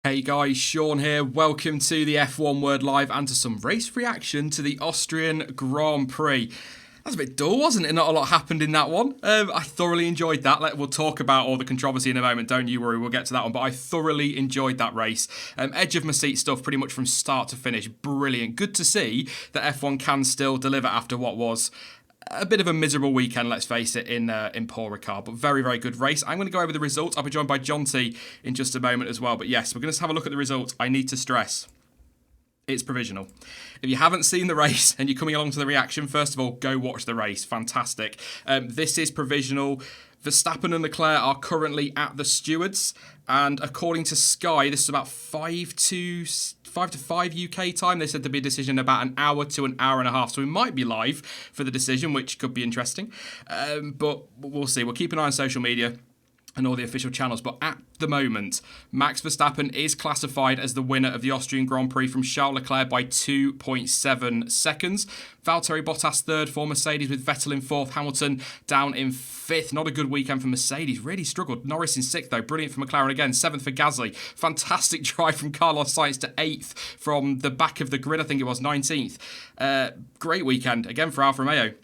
Hey guys, Sean here. Welcome to the F1 Word Live and to some race reaction to the Austrian Grand Prix. That's a bit dull, wasn't it? Not a lot happened in that one. I thoroughly enjoyed that. We'll talk about all the controversy in a moment, don't you worry, we'll get to that one. But I thoroughly enjoyed that race. Edge of my seat stuff pretty much from start to finish. Brilliant. Good to see that F1 can still deliver after what was a bit of a miserable weekend, let's face it, in Paul Ricard. But very, very good race. I'm going to go over the results. I'll be joined by Jonty in just a moment as well. But yes, we're going to have a look at the results. I need to stress, It's provisional. If you haven't seen the race and you're coming along to the reaction, first of all, go watch the race. Fantastic. This is provisional. Verstappen and Leclerc are currently at the stewards, and according to Sky, this is about 5 to 5 UK time. They said there'd be a decision in about an hour to an hour and a half, so we might be live for the decision, which could be interesting. But we'll see. We'll keep an eye on social media and all the official channels. But at the moment, Max Verstappen is classified as the winner of the Austrian Grand Prix from Charles Leclerc by 2.7 seconds. Valtteri Bottas third for Mercedes, with Vettel in fourth, Hamilton down in fifth. Not a good weekend for Mercedes, really struggled. Norris in sixth though, brilliant for McLaren again. Seventh for Gasly, fantastic drive from Carlos Sainz to eighth from the back of the grid, I think it was 19th. Great weekend again for Alfa Romeo.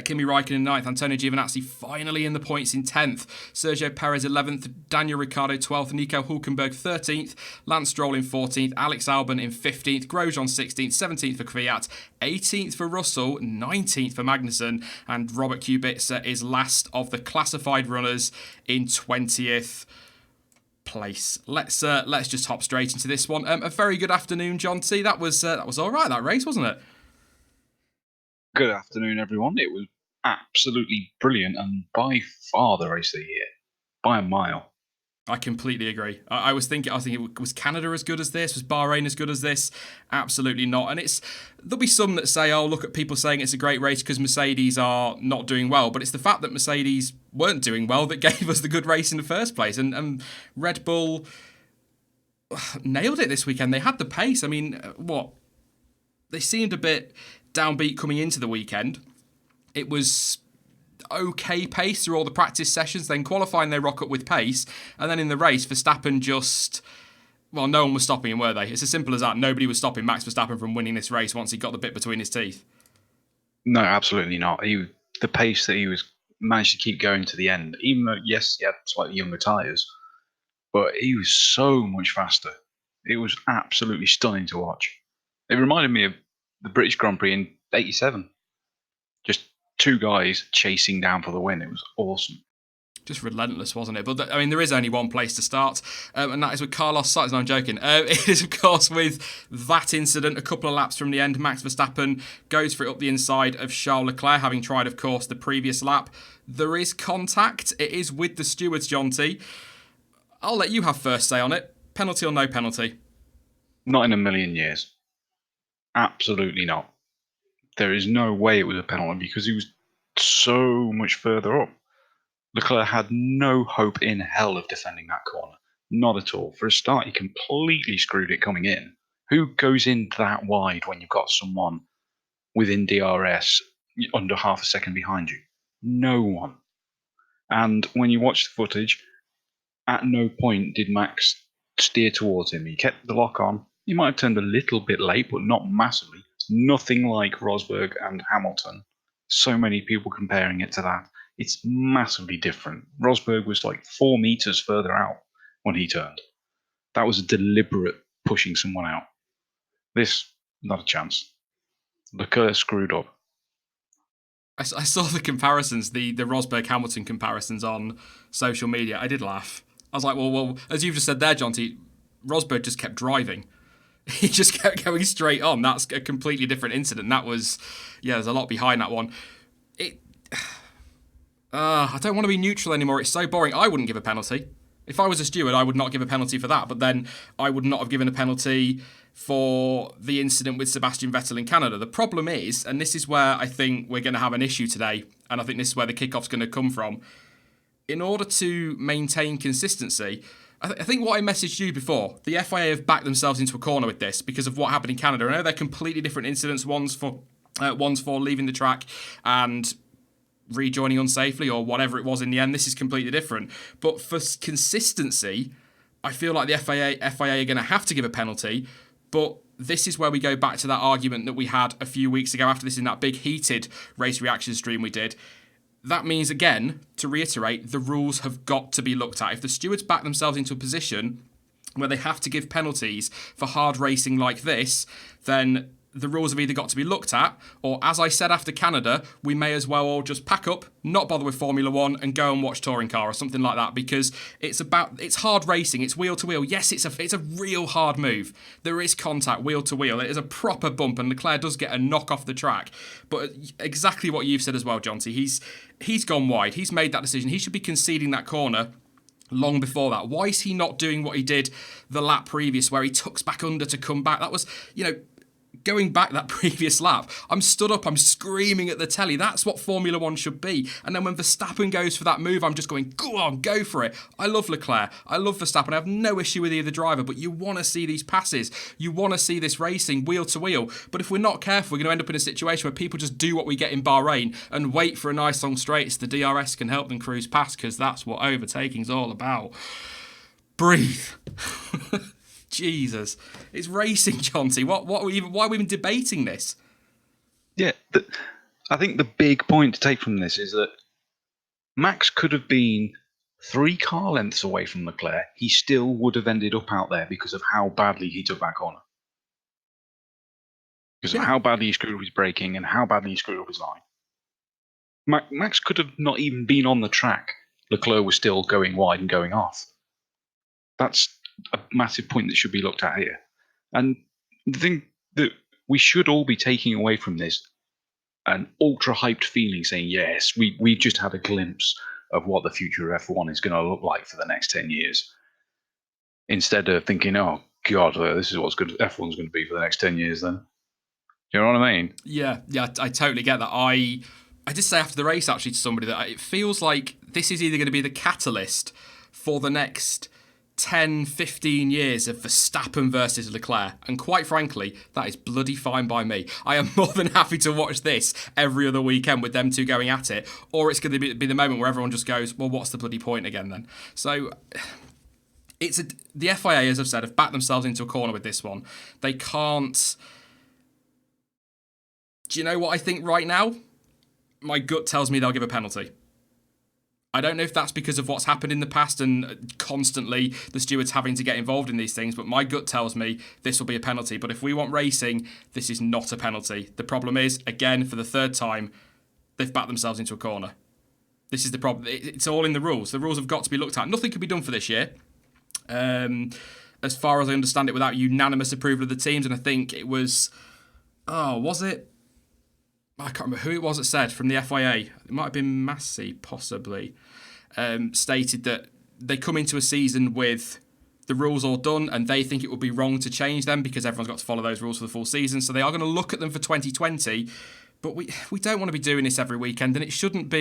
Kimi Raikkonen in 9th, Antonio Giovinazzi finally in the points in 10th, Sergio Perez 11th, Daniel Ricciardo 12th, Nico Hülkenberg 13th, Lance Stroll in 14th, Alex Albon in 15th, Grosjean 16th, 17th for Kvyat, 18th for Russell, 19th for Magnussen, and Robert Kubica is last of the classified runners in 20th place. Let's just hop straight into this one. A very good afternoon, Jonty. That was all right, that race, wasn't it? Good afternoon, everyone. It was absolutely brilliant and by far the race of the year, by a mile. I completely agree. I was thinking, was Canada as good as this? Was Bahrain as good as this? Absolutely not. And there'll be some that say, oh, look at people saying it's a great race because Mercedes are not doing well. But it's the fact that Mercedes weren't doing well that gave us the good race in the first place. And Red Bull nailed it this weekend. They had the pace. I mean, they seemed a bit downbeat coming into the weekend. It was okay pace through all the practice sessions, then qualifying they rock up with pace, and then in the race Verstappen no one was stopping him, were they? It's as simple as that. Nobody was stopping Max Verstappen from winning this race once he got the bit between his teeth. No, absolutely not. The pace that he managed to keep going to the end, even though yes, he had slightly younger tyres, but he was so much faster. It was absolutely stunning to watch. It reminded me of the British Grand Prix in '87. Just two guys chasing down for the win. It was awesome. Just relentless, wasn't it? But there is only one place to start, and that is with Carlos Sainz. No, I'm joking. It is, of course, with that incident a couple of laps from the end. Max Verstappen goes for it up the inside of Charles Leclerc, having tried, of course, the previous lap. There is contact. It is with the stewards, Jonty. I'll let you have first say on it. Penalty or no penalty? Not in a million years. Absolutely not. There is no way it was a penalty because he was so much further up. Leclerc had no hope in hell of defending that corner. Not at all. For a start, he completely screwed it coming in. Who goes in that wide when you've got someone within DRS under half a second behind you? No one. And when you watch the footage, at no point did Max steer towards him. He kept the lock on. He might have turned a little bit late, but not massively. Nothing like Rosberg and Hamilton. So many people comparing it to that. It's massively different. Rosberg was like 4 meters further out when he turned. That was a deliberate pushing someone out. This, not a chance. Leclerc screwed up. I saw the comparisons, the Rosberg-Hamilton comparisons on social media. I did laugh. I was like, well, as you've just said there, Jonty, Rosberg just kept driving. He just kept going straight on. That's a completely different incident. That was, there's a lot behind that one. I don't want to be neutral anymore. It's so boring. I wouldn't give a penalty. If I was a steward, I would not give a penalty for that. But then I would not have given a penalty for the incident with Sebastian Vettel in Canada. The problem is, and this is where I think we're going to have an issue today, and I think this is where the kickoff's going to come from, in order to maintain consistency, I think what I messaged you before, the FIA have backed themselves into a corner with this because of what happened in Canada. I know they're completely different incidents. One's for leaving the track and rejoining unsafely or whatever it was in the end. This is completely different. But for consistency, I feel like the FIA are going to have to give a penalty. But this is where we go back to that argument that we had a few weeks ago after this in that big heated race reaction stream we did. That means, again, to reiterate, the rules have got to be looked at. If the stewards back themselves into a position where they have to give penalties for hard racing like this, then the rules have either got to be looked at, or as I said after Canada, we may as well all just pack up, not bother with Formula One, and go and watch touring car or something like that, because it's hard racing, it's wheel to wheel. Yes, it's a real hard move. There is contact wheel to wheel. It is a proper bump, and Leclerc does get a knock off the track. But exactly what you've said as well, Jonty. He's gone wide. He's made that decision. He should be conceding that corner long before that. Why is he not doing what he did the lap previous, where he tucks back under to come back? That was, going back that previous lap, I'm stood up, I'm screaming at the telly. That's what Formula One should be. And then when Verstappen goes for that move, I'm just going, go on, go for it. I love Leclerc. I love Verstappen. I have no issue with either driver, but you want to see these passes. You want to see this racing wheel to wheel. But if we're not careful, we're going to end up in a situation where people just do what we get in Bahrain and wait for a nice long straight so the DRS can help them cruise past, because that's what overtaking's all about. Breathe. Jesus, it's racing, Jonty. Why are we even debating this? Yeah, I think the big point to take from this is that Max could have been 3 car lengths away from Leclerc. He still would have ended up out there because of how badly he took that corner. Because of how badly he screwed up his braking and how badly he screwed up his line. Max could have not even been on the track. Leclerc was still going wide and going off. That's a massive point that should be looked at here. And the thing that we should all be taking away from this, an ultra hyped feeling saying, yes, we just had a glimpse of what the future of F1 is going to look like for the next 10 years. Instead of thinking, oh, God, this is what F1's going to be for the next 10 years then. You know what I mean? Yeah, I totally get that. I did say after the race, actually, to somebody that it feels like this is either going to be the catalyst for the next 10, 15 years of Verstappen versus Leclerc. And quite frankly, that is bloody fine by me. I am more than happy to watch this every other weekend with them two going at it. Or it's going to be the moment where everyone just goes, well, what's the bloody point again then? So the FIA, as I've said, have backed themselves into a corner with this one. They can't... Do you know what I think right now? My gut tells me they'll give a penalty. I don't know if that's because of what's happened in the past and constantly the stewards having to get involved in these things, but my gut tells me this will be a penalty. But if we want racing, this is not a penalty. The problem is, again, for the third time, they've backed themselves into a corner. This is the problem. It's all in the rules. The rules have got to be looked at. Nothing can be done for this year, as far as I understand it, without unanimous approval of the teams. And I think it was... Oh, was it? I can't remember who it was that said from the FIA. It might have been Massey, possibly, stated that they come into a season with the rules all done and they think it would be wrong to change them because everyone's got to follow those rules for the full season. So they are going to look at them for 2020. But we don't want to be doing this every weekend, and it shouldn't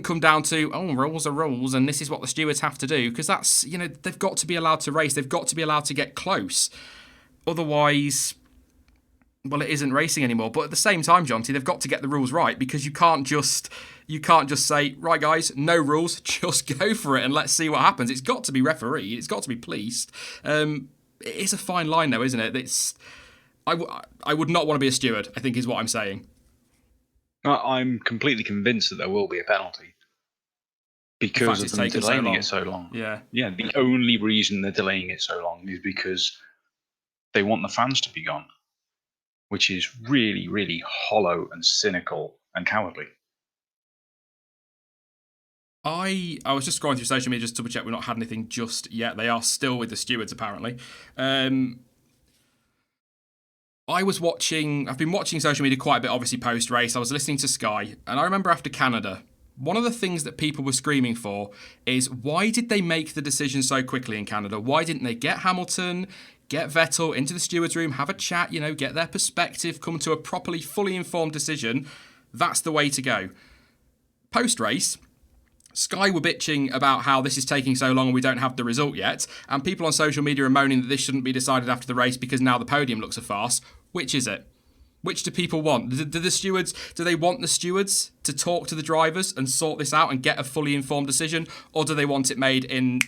come down to, oh, rules are rules and this is what the stewards have to do, because that's, they've got to be allowed to race. They've got to be allowed to get close. Otherwise... Well, it isn't racing anymore. But at the same time, Jonty, they've got to get the rules right, because you can't just say, right, guys, no rules, just go for it and let's see what happens. It's got to be refereed. It's got to be policed. It is a fine line, though, isn't it? I would not want to be a steward, I think is what I'm saying. I'm completely convinced that there will be a penalty because of them delaying it so long. Yeah. Yeah, the only reason they're delaying it so long is because they want the fans to be gone, which is really, really hollow and cynical and cowardly. I was just scrolling through social media just to double check we've not had anything just yet. They are still with the stewards, apparently. I've been watching social media quite a bit, obviously, post-race. I was listening to Sky, and I remember after Canada, one of the things that people were screaming for is, why did they make the decision so quickly in Canada? Why didn't they get Hamilton, get Vettel into the stewards' room, have a chat, get their perspective, come to a properly, fully informed decision? That's the way to go. Post-race, Sky were bitching about how this is taking so long and we don't have the result yet, and people on social media are moaning that this shouldn't be decided after the race because now the podium looks a farce. Which is it? Which do people want? Do they want the stewards to talk to the drivers and sort this out and get a fully informed decision, or do they want it made in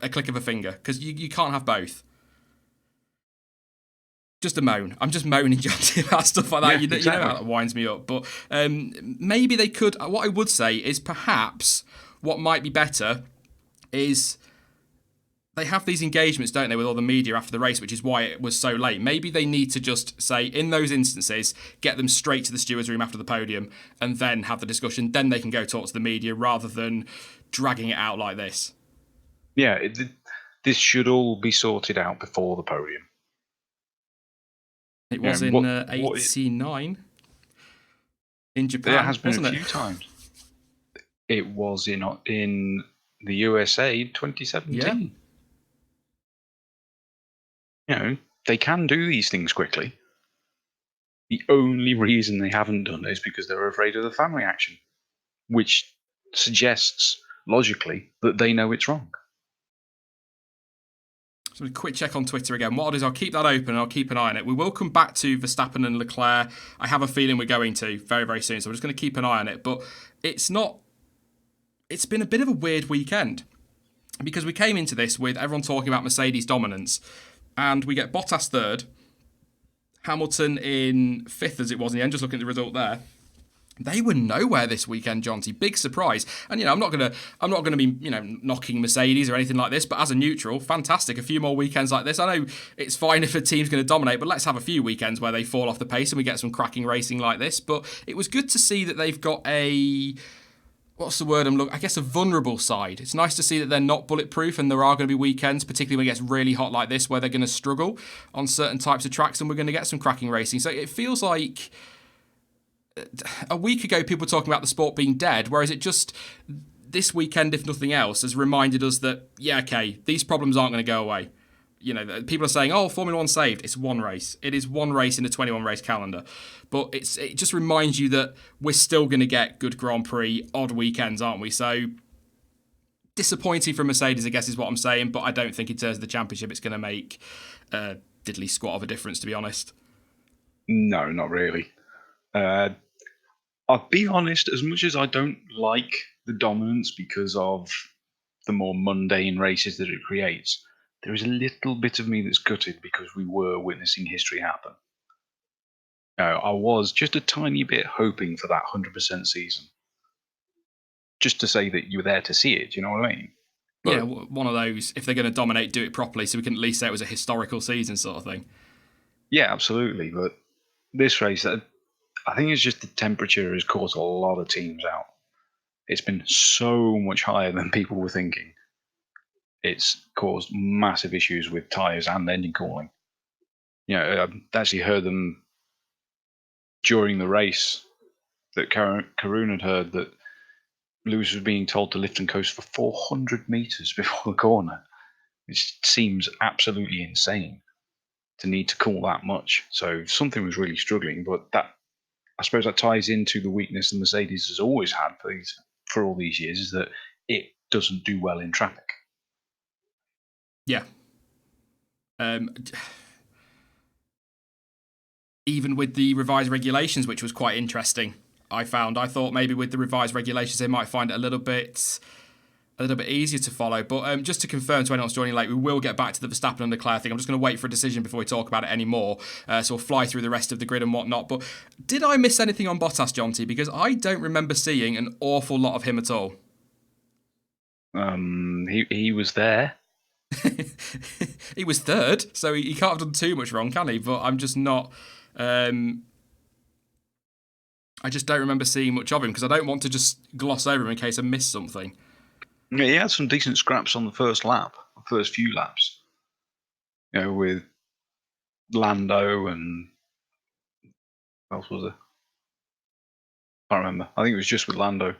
a click of a finger? Because you can't have both. Just a moan. I'm just moaning, Jonty, about stuff like that. Yeah, exactly. You know how that winds me up. But maybe they could... What I would say is perhaps what might be better is they have these engagements, don't they, with all the media after the race, which is why it was so late. Maybe they need to just say, in those instances, get them straight to the stewards' room after the podium and then have the discussion. Then they can go talk to the media rather than dragging it out like this. Yeah, this should all be sorted out before the podium. It was in 89 in Japan, There has been wasn't a few times. It was in the USA 2017. Yeah. They can do these things quickly. The only reason they haven't done it is because they're afraid of the fan reaction, which suggests, logically, that they know it's wrong. So a quick check on Twitter again. What I'll do is I'll keep that open and I'll keep an eye on it. We will come back to Verstappen and Leclerc. I have a feeling we're going to very, very soon, so we're just going to keep an eye on it. But it's been a bit of a weird weekend because we came into this with everyone talking about Mercedes dominance. And we get Bottas third, Hamilton in fifth as it was in the end, just looking at the result there. They were nowhere this weekend, Jonty. Big surprise. And I'm not gonna be knocking Mercedes or anything like this, but as a neutral, fantastic. A few more weekends like this. I know it's fine if a team's going to dominate, but let's have a few weekends where they fall off the pace and we get some cracking racing like this. But it was good to see that they've got a vulnerable side. It's nice to see that they're not bulletproof and there are going to be weekends, particularly when it gets really hot like this, where they're going to struggle on certain types of tracks and we're going to get some cracking racing. So it feels like a week ago people were talking about the sport being dead, whereas it just, this weekend, if nothing else, has reminded us that, these problems aren't going to go away. People are saying, Formula One saved. It's one race. It is one race in a 21-race calendar. But it just reminds you that we're still going to get good Grand Prix, odd weekends, aren't we? So, disappointing for Mercedes, I guess, is what I'm saying. But I don't think in terms of the championship it's going to make a diddly squat of a difference, to be honest. No, not really. I'll be honest, as much as I don't like the dominance because of the more mundane races that it creates, there is a little bit of me that's gutted because we were witnessing history happen. I was just a tiny bit hoping for that 100% season. Just to say that you were there to see it, you know what I mean? But, one of those, if they're going to dominate, do it properly so we can at least say it was a historical season sort of thing. Yeah, absolutely. But this race, I think it's just the temperature has caught a lot of teams out. It's been so much higher than people were thinking. It's caused massive issues with tyres and engine cooling. I actually heard them during the race that Karun had heard that Lewis was being told to lift and coast for 400 metres before the corner. It seems absolutely insane to need to cool that much. So something was really struggling, but I suppose that ties into the weakness that Mercedes has always had for all these years, is that it doesn't do well in traffic. Yeah. Even with the revised regulations, which was quite interesting, I thought maybe with the revised regulations they might find it a little bit easier to follow. But just to confirm to anyone else joining late, we will get back to the Verstappen and Leclerc thing. I'm just going to wait for a decision before we talk about it anymore. So we'll fly through the rest of the grid and whatnot. But did I miss anything on Bottas, Jonty? Because I don't remember seeing an awful lot of him at all. He was there. He was third, so he can't have done too much wrong, can he? But I'm just not... I just don't remember seeing much of him because I don't want to just gloss over him in case I missed something. Yeah, he had some decent scraps on the first few laps. With Lando and what else was there? I can't remember. I think it was just with Lando,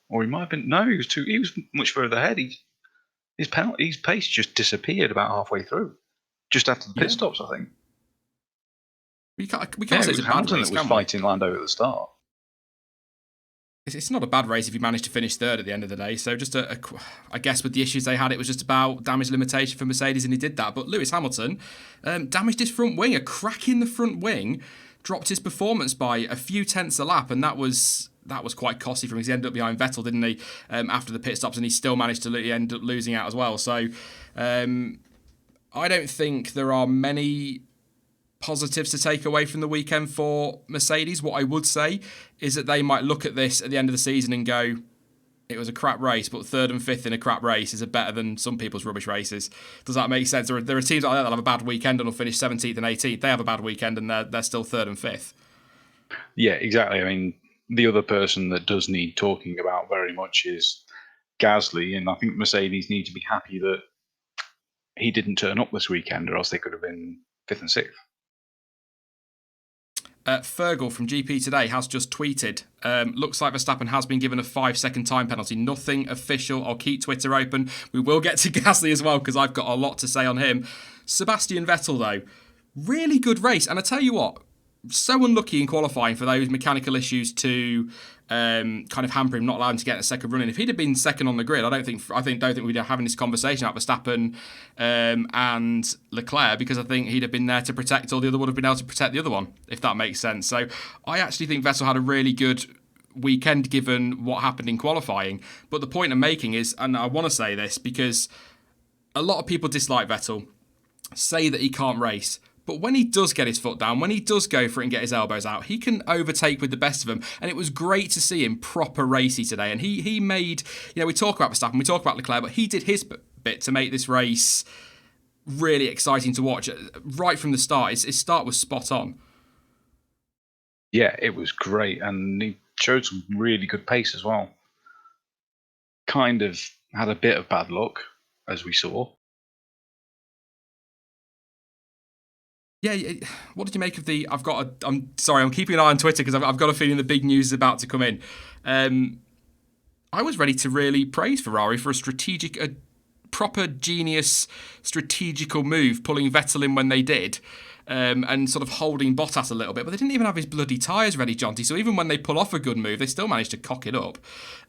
or he might have been. No, he was much further ahead. His pace just disappeared about halfway through, just after the pit stops, I think. We can't say it's a bad race, that was fighting Lando at the start. It's not a bad race if you manage to finish third at the end of the day. So just I guess with the issues they had, it was just about damage limitation for Mercedes, and he did that. But Lewis Hamilton damaged his front wing. A crack in the front wing dropped his performance by a few tenths a lap, and that was quite costly for him because he ended up behind Vettel, didn't he, after the pit stops, and he still managed to end up losing out as well. So I don't think there are many positives to take away from the weekend for Mercedes. What I would say is that they might look at this at the end of the season and go, it was a crap race, but third and fifth in a crap race is better than some people's rubbish races. Does that make sense? There are teams like that have a bad weekend and will finish 17th and 18th. They have a bad weekend and they're still third and fifth. Yeah, exactly. I mean, the other person that does need talking about very much is Gasly, and I think Mercedes need to be happy that he didn't turn up this weekend, or else they could have been fifth and sixth. Fergal from GP Today has just tweeted, looks like Verstappen has been given a 5-second time penalty. Nothing official. I'll keep Twitter open. We will get to Gasly as well because I've got a lot to say on him. Sebastian Vettel, though, really good race. And I tell you what, so unlucky in qualifying for those mechanical issues to kind of hamper him, not allow him to get a second run in. If he'd have been second on the grid, I don't think we'd have having this conversation about Verstappen and Leclerc, because I think he'd have been there to protect, or the other would have been able to protect the other one, if that makes sense. So I actually think Vettel had a really good weekend given what happened in qualifying. But the point I'm making is, and I want to say this because a lot of people dislike Vettel, say that he can't race. But when he does get his foot down, when he does go for it and get his elbows out, he can overtake with the best of them. And it was great to see him proper racy today. And he made, we talk about Verstappen, we talk about Leclerc, but he did his bit to make this race really exciting to watch. Right from the start, his start was spot on. Yeah, it was great. And he showed some really good pace as well. Kind of had a bit of bad luck, as we saw. Yeah, what did you make of the... I'm sorry, I'm keeping an eye on Twitter because I've got a feeling the big news is about to come in. I was ready to really praise Ferrari for a proper genius strategical move, pulling Vettel in when they did, and sort of holding Bottas a little bit. But they didn't even have his bloody tyres ready, Jonty. So even when they pull off a good move, they still managed to cock it up.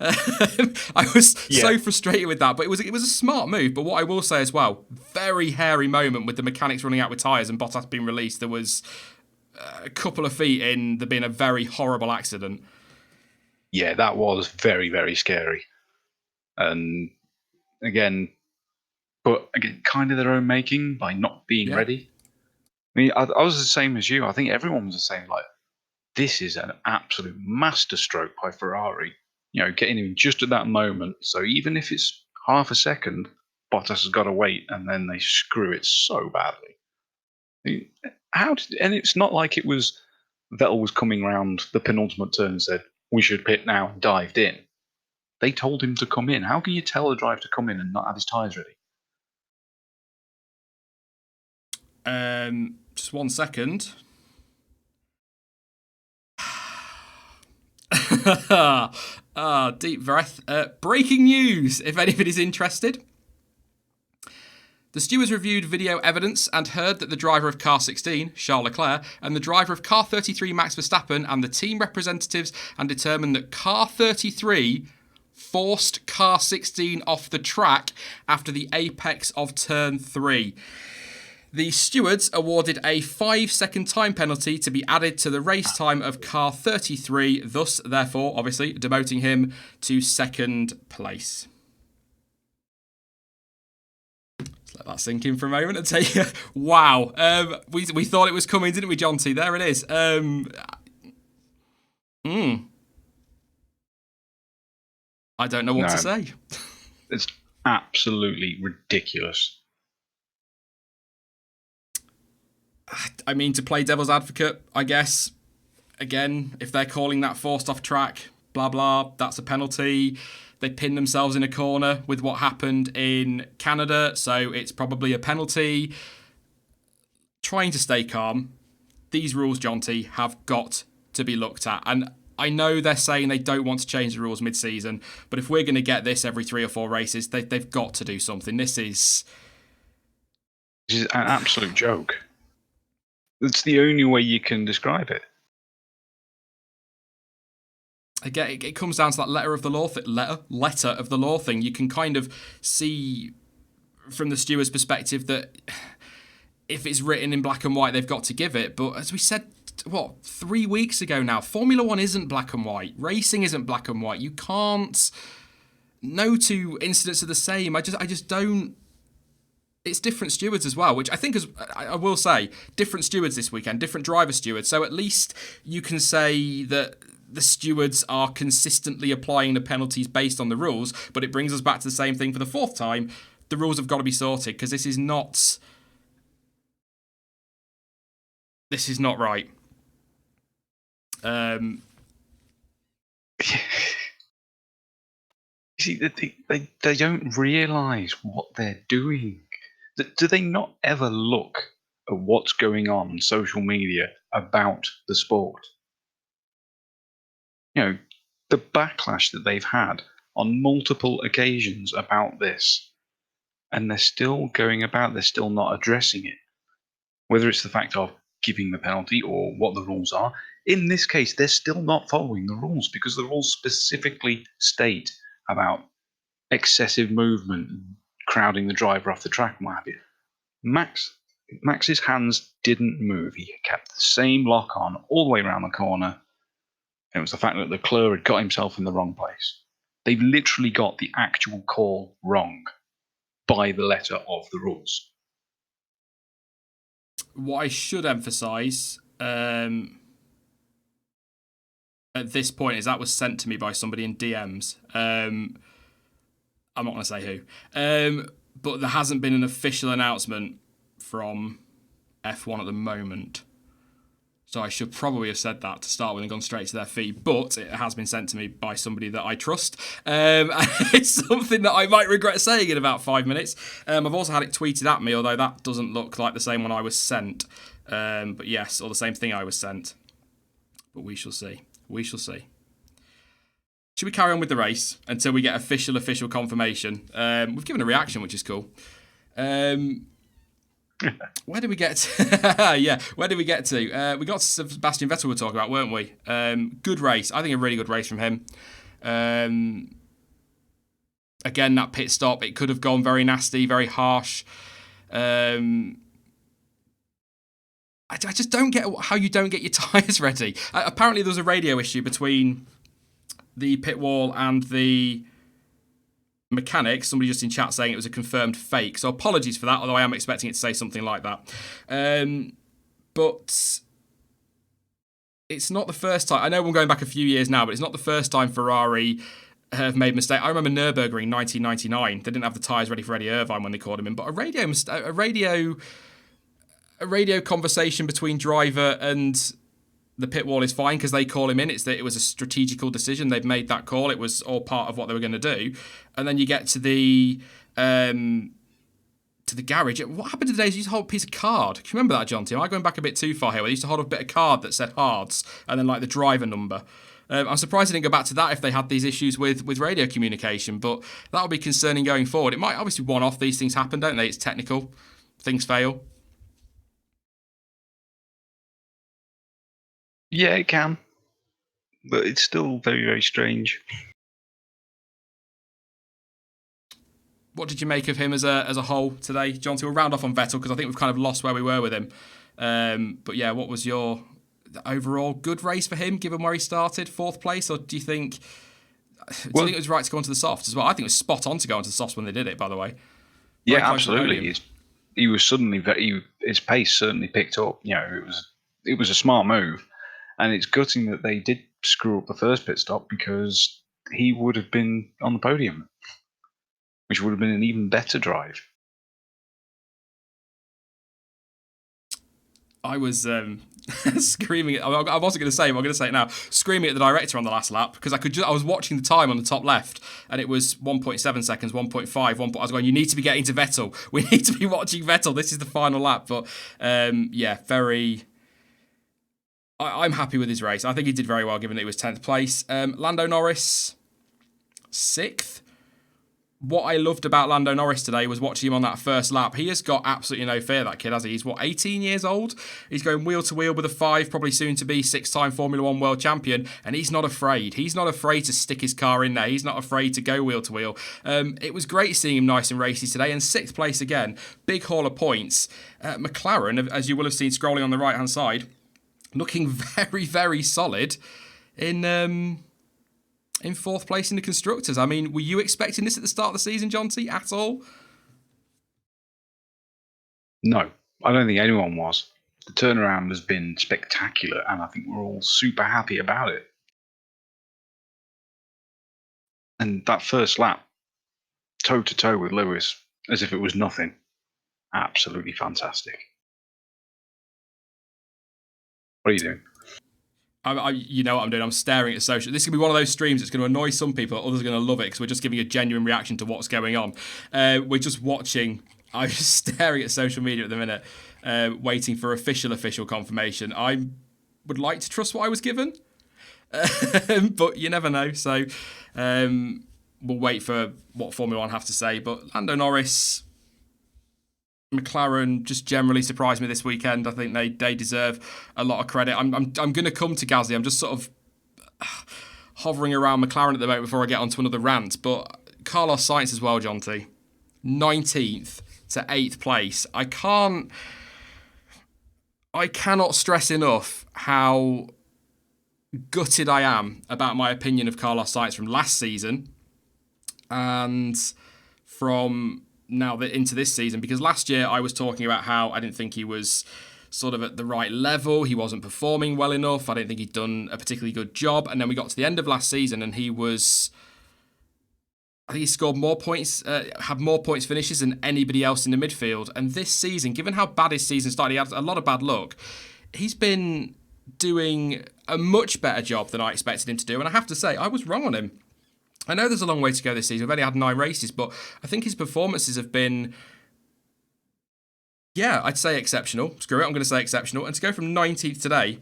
I was so frustrated with that, but it was a smart move. But what I will say as well, very hairy moment with the mechanics running out with tyres and Bottas being released. There was a couple of feet in there being a very horrible accident. Yeah, that was very, very scary. And again, kind of their own making by not being ready. I mean, I was the same as you. I think everyone was the same. Like, this is an absolute masterstroke by Ferrari. Getting him just at that moment. So even if it's half a second, Bottas has got to wait, and then they screw it so badly. I mean, and it's not like it was Vettel was coming around the penultimate turn and said, "We should pit now," and dived in. They told him to come in. How can you tell a driver to come in and not have his tyres ready? Just 1 second. Deep breath. Breaking news, if anybody's interested. The stewards reviewed video evidence and heard that the driver of car 16, Charles Leclerc, and the driver of car 33, Max Verstappen, and the team representatives, and determined that car 33 forced car 16 off the track after the apex of turn 3. The stewards awarded a 5-second time penalty to be added to the race time of car 33, thus, therefore, obviously, demoting him to second place. Let's let that sink in for a moment and say, wow. We thought it was coming, didn't we, Jonty? There it is. I don't know what to say. It's absolutely ridiculous. I mean, to play devil's advocate, I guess, again, if they're calling that forced off track, blah, blah, that's a penalty. They pinned themselves in a corner with what happened in Canada, so it's probably a penalty. Trying to stay calm. These rules, Jonty, have got to be looked at. And I know they're saying they don't want to change the rules mid-season, but if we're going to get this every 3 or 4 races, they've got to do something. This is an absolute joke. It's the only way you can describe it. Again, it comes down to that letter of the law thing. You can kind of see from the steward's perspective that if it's written in black and white, they've got to give it. But as we said, 3 weeks ago now, Formula One isn't black and white. Racing isn't black and white. You can't. No two incidents are the same. I just don't. It's different stewards as well, which I think, I will say, different stewards this weekend, different driver stewards. So at least you can say that the stewards are consistently applying the penalties based on the rules, but it brings us back to the same thing for the fourth time. The rules have got to be sorted, because this is not right. See, they don't realise what they're doing. Do they not ever look at what's going on social media about the sport? You know, the backlash that they've had on multiple occasions about this, and they're still going about, they're still not addressing it. Whether it's the fact of giving the penalty or what the rules are, in this case, they're still not following the rules, because the rules specifically state about excessive movement, crowding the driver off the track, and what have you. Max's hands didn't move. He kept the same lock on all the way around the corner. And it was the fact that Leclerc had got himself in the wrong place. They've literally got the actual call wrong by the letter of the rules. What I should emphasise at this point is that was sent to me by somebody in DMs. I'm not going to say who. But there hasn't been an official announcement from F1 at the moment. So I should probably have said that to start with and gone straight to their feed. But it has been sent to me by somebody that I trust. And it's something that I might regret saying in about 5 minutes. I've also had it tweeted at me, although that doesn't look like the same one I was sent. But yes, or the same thing I was sent. But we shall see. We shall see. Should we carry on with the race until we get official confirmation? We've given a reaction, which is cool. Where did we get to? Yeah, where did we get to? We got to Sebastian Vettel we're talking about, weren't we? Good race. I think a really good race from him. Again, that pit stop, it could have gone very nasty, very harsh. I just don't get how you don't get your tyres ready. Apparently there was a radio issue between the pit wall and the mechanic. Somebody just in chat saying it was a confirmed fake. So apologies for that, although I am expecting it to say something like that. But it's not the first time. I know we're going back a few years now, but it's not the first time Ferrari have made mistakes. I remember Nürburgring 1999. They didn't have the tyres ready for Eddie Irvine when they called him in. But a radio conversation between driver and the pit wall is fine because they call him in. It was a strategical decision. They've made that call. It was all part of what they were going to do. And then you get to the garage. What happened to the days you used to hold a piece of card? Can you remember that, Jonty? Am I going back a bit too far here? Where they used to hold a bit of card that said hards and then like the driver number. I'm surprised they didn't go back to that if they had these issues with radio communication, but that'll be concerning going forward. It might obviously one-off. These things happen, don't they? It's technical. Things fail. Yeah, it can. But it's still very, very strange. What did you make of him as a whole today, Jonty? We'll round off on Vettel because I think we've kind of lost where we were with him. But yeah, what was your overall good race for him, given where he started, 4th place? Or do you think it was right to go onto the softs as well? I think it was spot on to go onto the softs when they did it, by the way. Yeah, absolutely. He was suddenly his pace certainly picked up. You know, it was a smart move, and it's gutting that they did screw up the first pit stop because he would have been on the podium, which would have been an even better drive. I was screaming. I wasn't going to say it, but I'm going to say it now. Screaming at the director on the last lap because I was watching the time on the top left, and it was 1.7 seconds, 1.5. I was going, you need to be getting to Vettel. We need to be watching Vettel. This is the final lap. But yeah, very. I'm happy with his race. I think he did very well, given that he was 10th place. Lando Norris, 6th. What I loved about Lando Norris today was watching him on that first lap. He has got absolutely no fear, that kid, has he? He's, 18 years old? He's going wheel to wheel with a 5, probably soon to be 6-time Formula 1 world champion, and he's not afraid. He's not afraid to stick his car in there. He's not afraid to go wheel to wheel. It was great seeing him nice and racy today, and 6th place again. Big haul of points. McLaren, as you will have seen scrolling on the right-hand side, looking very, very solid in 4th place in the Constructors. I mean, were you expecting this at the start of the season, Jonty, at all? No, I don't think anyone was. The turnaround has been spectacular, and I think we're all super happy about it. And that first lap, toe to toe with Lewis, as if it was nothing. Absolutely fantastic. What are you doing? You know what I'm doing. I'm staring at social. This is going to be one of those streams that's going to annoy some people. Others are going to love it because we're just giving a genuine reaction to what's going on. We're just watching. I'm just staring at social media at the minute, waiting for official confirmation. I would like to trust what I was given, but you never know. So we'll wait for what Formula One have to say. But Lando Norris, McLaren just generally surprised me this weekend. I think they deserve a lot of credit. I'm going to come to Gasly. I'm just sort of hovering around McLaren at the moment before I get onto another rant. But Carlos Sainz as well, Jonty. 19th to 8th place. I cannot stress enough how gutted I am about my opinion of Carlos Sainz from last season and from now into this season, because last year I was talking about how I didn't think he was sort of at the right level. He wasn't performing well enough. I didn't think he'd done a particularly good job. And then we got to the end of last season and I think he scored more points, had more points finishes than anybody else in the midfield. And this season, given how bad his season started, he had a lot of bad luck. He's been doing a much better job than I expected him to do. And I have to say, I was wrong on him. I know there's a long way to go this season. We've only had 9 races, but I think his performances have been, I'd say exceptional. Screw it, I'm going to say exceptional. And to go from 19th today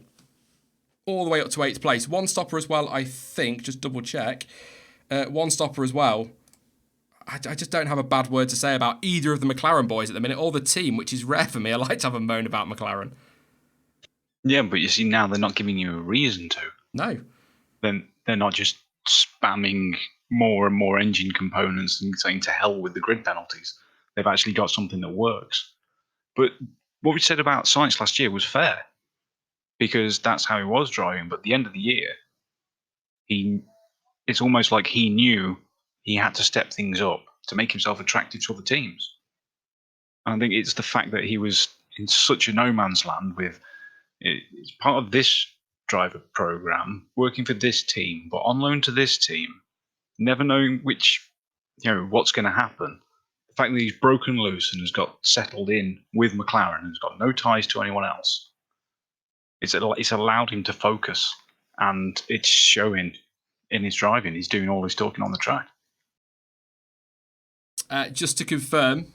all the way up to 8th place, one stopper as well, I think, just double check, one stopper as well. I just don't have a bad word to say about either of the McLaren boys at the minute, or the team, which is rare for me. I like to have a moan about McLaren. Yeah, but you see, now they're not giving you a reason to. No. Then they're not just spamming more and more engine components and saying to hell with the grid penalties. They've actually got something that works. But what we said about Sainz last year was fair, because that's how he was driving. But at the end of the year, it's almost like he knew he had to step things up to make himself attractive to other teams. And I think it's the fact that he was in such a no man's land with it's part of this driver program, working for this team, but on loan to this team, never knowing what's going to happen. The fact that he's broken loose and has got settled in with McLaren and has got no ties to anyone else, it's allowed him to focus, and it's showing in his driving. He's doing all his talking on the track. Just to confirm,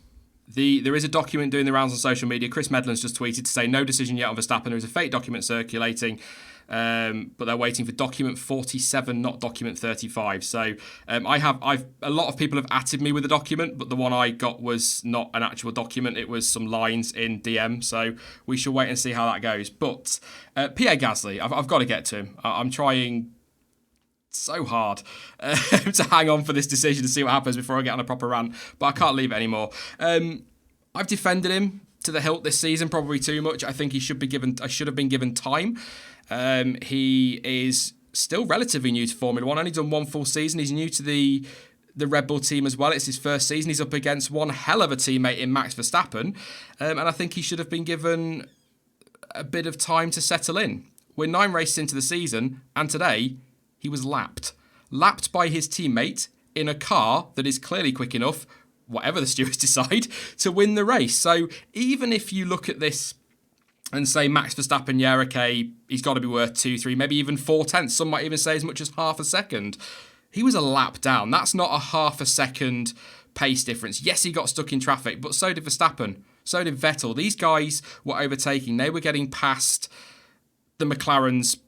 there is a document doing the rounds on social media. Chris Medland's just tweeted to say no decision yet on Verstappen. There is a fake document circulating, but they're waiting for document 47, not document 35. So a lot of people have atted me with the document, but the one I got was not an actual document. It was some lines in DM. So we shall wait and see how that goes. But Pierre Gasly, I've got to get to him. I'm trying so hard to hang on for this decision to see what happens before I get on a proper rant, but I can't leave it anymore. I've defended him to the hilt this season, probably too much. I think I should have been given time. He is still relatively new to Formula One, only done one full season. He's new to the Red Bull team as well. It's his first season. He's up against one hell of a teammate in Max Verstappen, and I think he should have been given a bit of time to settle in. We're 9 races into the season, and today he was lapped by his teammate in a car that is clearly quick enough, whatever the stewards decide, to win the race. So even if you look at this and say Max Verstappen, yeah, okay, he's got to be worth 2, 3, maybe even 4 tenths. Some might even say as much as half a second. He was a lap down. That's not a half a second pace difference. Yes, he got stuck in traffic, but so did Verstappen. So did Vettel. These guys were overtaking. They were getting past the McLarens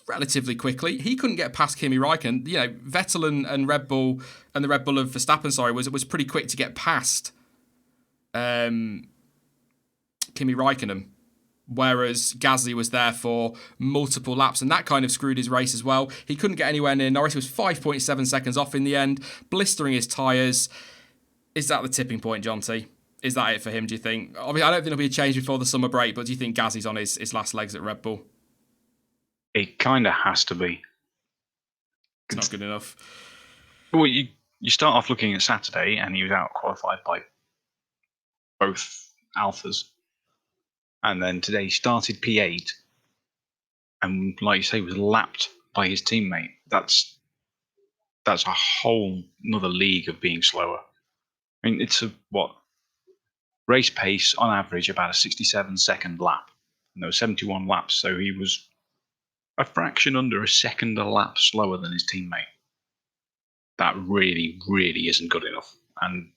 relatively quickly. He couldn't get past Kimi Räikkönen. Vettel and Red Bull and the Red Bull of Verstappen, was pretty quick to get past Kimi Räikkönen. Whereas Gasly was there for multiple laps, and that kind of screwed his race as well. He couldn't get anywhere near Norris. He was 5.7 seconds off in the end, blistering his tyres. Is that the tipping point, Jonty? Is that it for him, do you think? I mean, I don't think there'll be a change before the summer break, but do you think Gasly's on his last legs at Red Bull? It kind of has to be. It's not good enough. Well, you start off looking at Saturday, and he was out qualified by both Alphas. And then today he started P8, and like you say, was lapped by his teammate. That's that's a whole another league of being slower. I mean, it's race pace on average about a 67-second lap, and there were 71 laps, so he was a fraction under a second a lap slower than his teammate. That really, really isn't good enough, and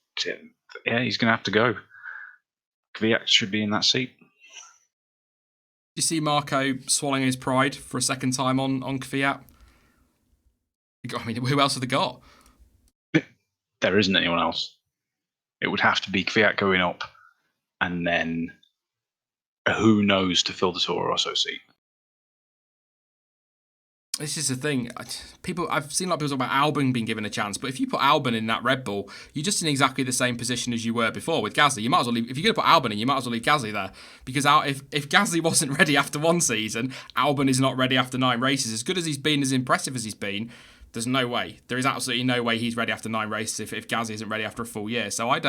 yeah, he's going to have to go. Kvyat should be in that seat. You see Marco swallowing his pride for a second time on Kvyat? I mean, who else have they got? There isn't anyone else. It would have to be Kvyat going up, and then who knows to fill the Toro Rosso seat. This is the thing. I've seen a lot of people talk about Albon being given a chance, but if you put Albon in that Red Bull, you're just in exactly the same position as you were before with Gasly. You might as well leave, if you're going to put Albon in, you might as well leave Gasly there, because if Gasly wasn't ready after one season, Albon is not ready after 9 races. As good as he's been, as impressive as he's been, there's no way. There is absolutely no way he's ready after 9 races if Gasly isn't ready after a full year. So I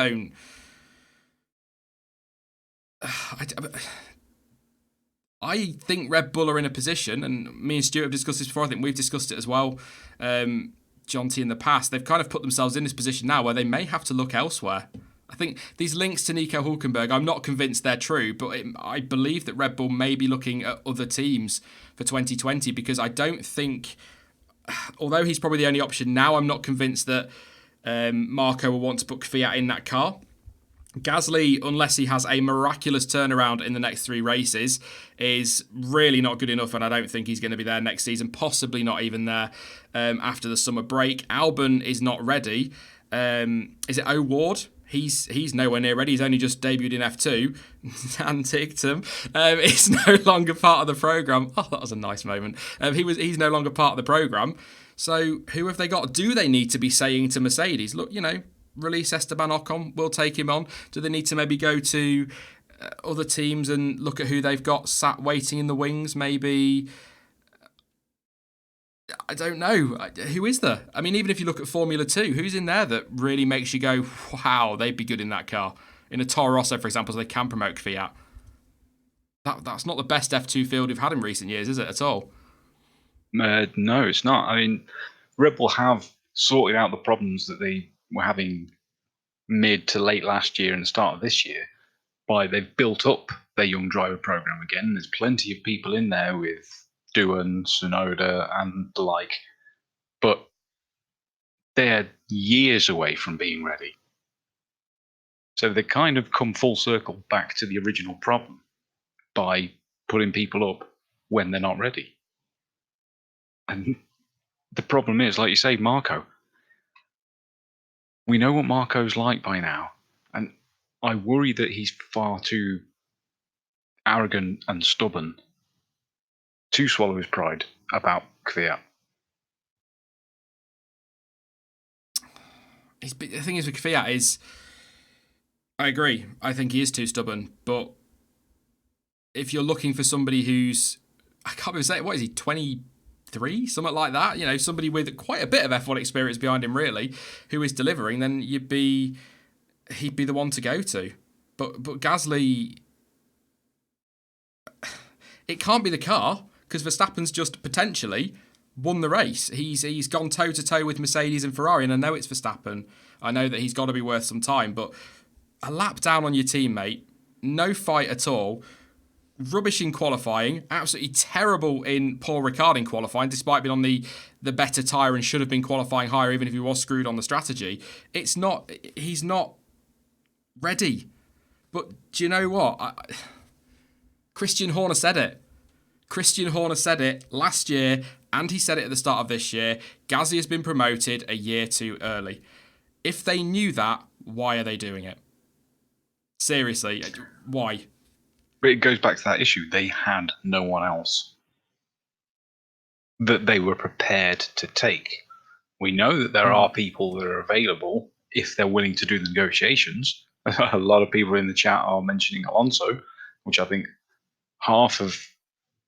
think Red Bull are in a position, and me and Stuart have discussed this before, I think we've discussed it as well, Jonty, in the past. They've kind of put themselves in this position now where they may have to look elsewhere. I think these links to Nico Hülkenberg, I'm not convinced they're true, but I believe that Red Bull may be looking at other teams for 2020, because I don't think, although he's probably the only option now, I'm not convinced that Marco will want to put Kvyat in that car. Gasly, unless he has a miraculous turnaround in the next 3 races, is really not good enough, and I don't think he's going to be there next season, possibly not even there after the summer break. Albon is not ready. Is it O'Ward? He's nowhere near ready. He's only just debuted in F2. Dan Tigtum is no longer part of the programme. Oh, that was a nice moment. He's no longer part of the programme. So who have they got? Do they need to be saying to Mercedes, look, release Esteban Ocon, we'll take him on? Do they need to maybe go to other teams and look at who they've got sat waiting in the wings? Maybe, I don't know. Who is there? I mean, even if you look at Formula 2, who's in there that really makes you go, wow, they'd be good in that car? In a Toro Rosso, for example, so they can promote Kvyat. That's not the best F2 field we've had in recent years, is it, at all? No, it's not. I mean, Red Bull have sorted out the problems that they were having mid to late last year and the start of this year by they've built up their young driver program again. There's plenty of people in there with Doohan, Tsunoda, and the like, but they're years away from being ready. So they kind of come full circle back to the original problem by putting people up when they're not ready. And the problem is, like you say, Marco. We know what Marco's like by now, and I worry that he's far too arrogant and stubborn to swallow his pride about Kvyat. The thing is with Kvyat is, I agree, I think he is too stubborn, but if you're looking for somebody who's, I can't even say, what is he, 23? Something like that, somebody with quite a bit of F1 experience behind him, really, who is delivering, then he'd be the one to go to. But Gasly, it can't be the car, because Verstappen's just potentially won the race. He's gone toe-to-toe with Mercedes and Ferrari, and I know it's Verstappen. I know that he's got to be worth some time, but a lap down on your teammate, no fight at all, rubbish in qualifying, absolutely terrible in Paul Ricard in qualifying, despite being on the better tyre and should have been qualifying higher even if he was screwed on the strategy. He's not ready. But do you know what? Christian Horner said it. Christian Horner said it last year, and he said it at the start of this year. Gasly has been promoted a year too early. If they knew that, why are they doing it? Seriously, why? But it goes back to that issue. They had no one else that they were prepared to take. We know that there are people that are available if they're willing to do the negotiations. A lot of people in the chat are mentioning Alonso, which I think half of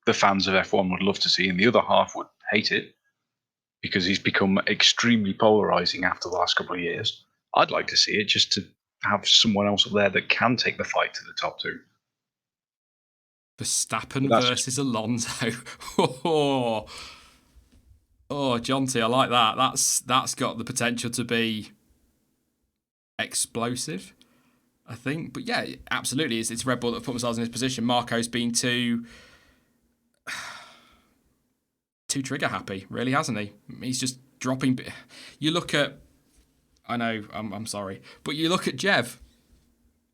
the fans of F1 would love to see, and the other half would hate it because he's become extremely polarizing after the last couple of years. I'd like to see it just to have someone else up there that can take the fight to the top 2. Verstappen versus Alonso. Oh, Jonty, I like that. That's got the potential to be explosive, I think. But yeah, absolutely, it's Red Bull that have put themselves in this position. Marco's been too trigger happy, really, hasn't he? He's just dropping. You look at, I know, I'm sorry, but you look at Jev.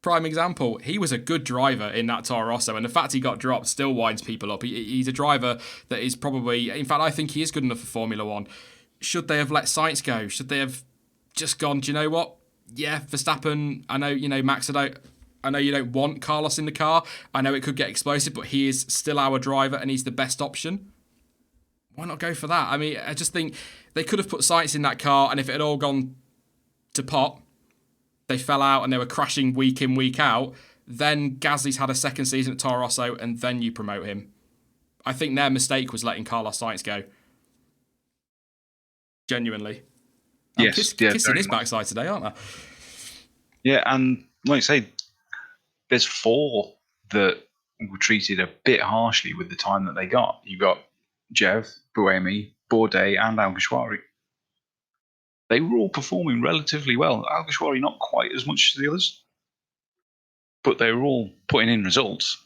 Prime example, he was a good driver in that Toro Rosso, and the fact he got dropped still winds people up. He's a driver that is probably, in fact, I think he is good enough for Formula One. Should they have let Sainz go? Should they have just gone, do you know what? Yeah, Verstappen, I know, Max, I know you don't want Carlos in the car. I know it could get explosive, but he is still our driver and he's the best option. Why not go for that? I mean, I just think they could have put Sainz in that car, and if it had all gone to pot, they fell out and they were crashing week in, week out, then Gasly's had a second season at Toro Rosso and then you promote him. I think their mistake was letting Carlos Sainz go. Genuinely. Yes. Kissing his backside today, aren't they? Yeah, and like I say, there's 4 that were treated a bit harshly with the time that they got. You got Jev, Buemi, Bourdais, and Alguersuari. They were all performing relatively well. Alguersuari not quite as much as the others, but they were all putting in results.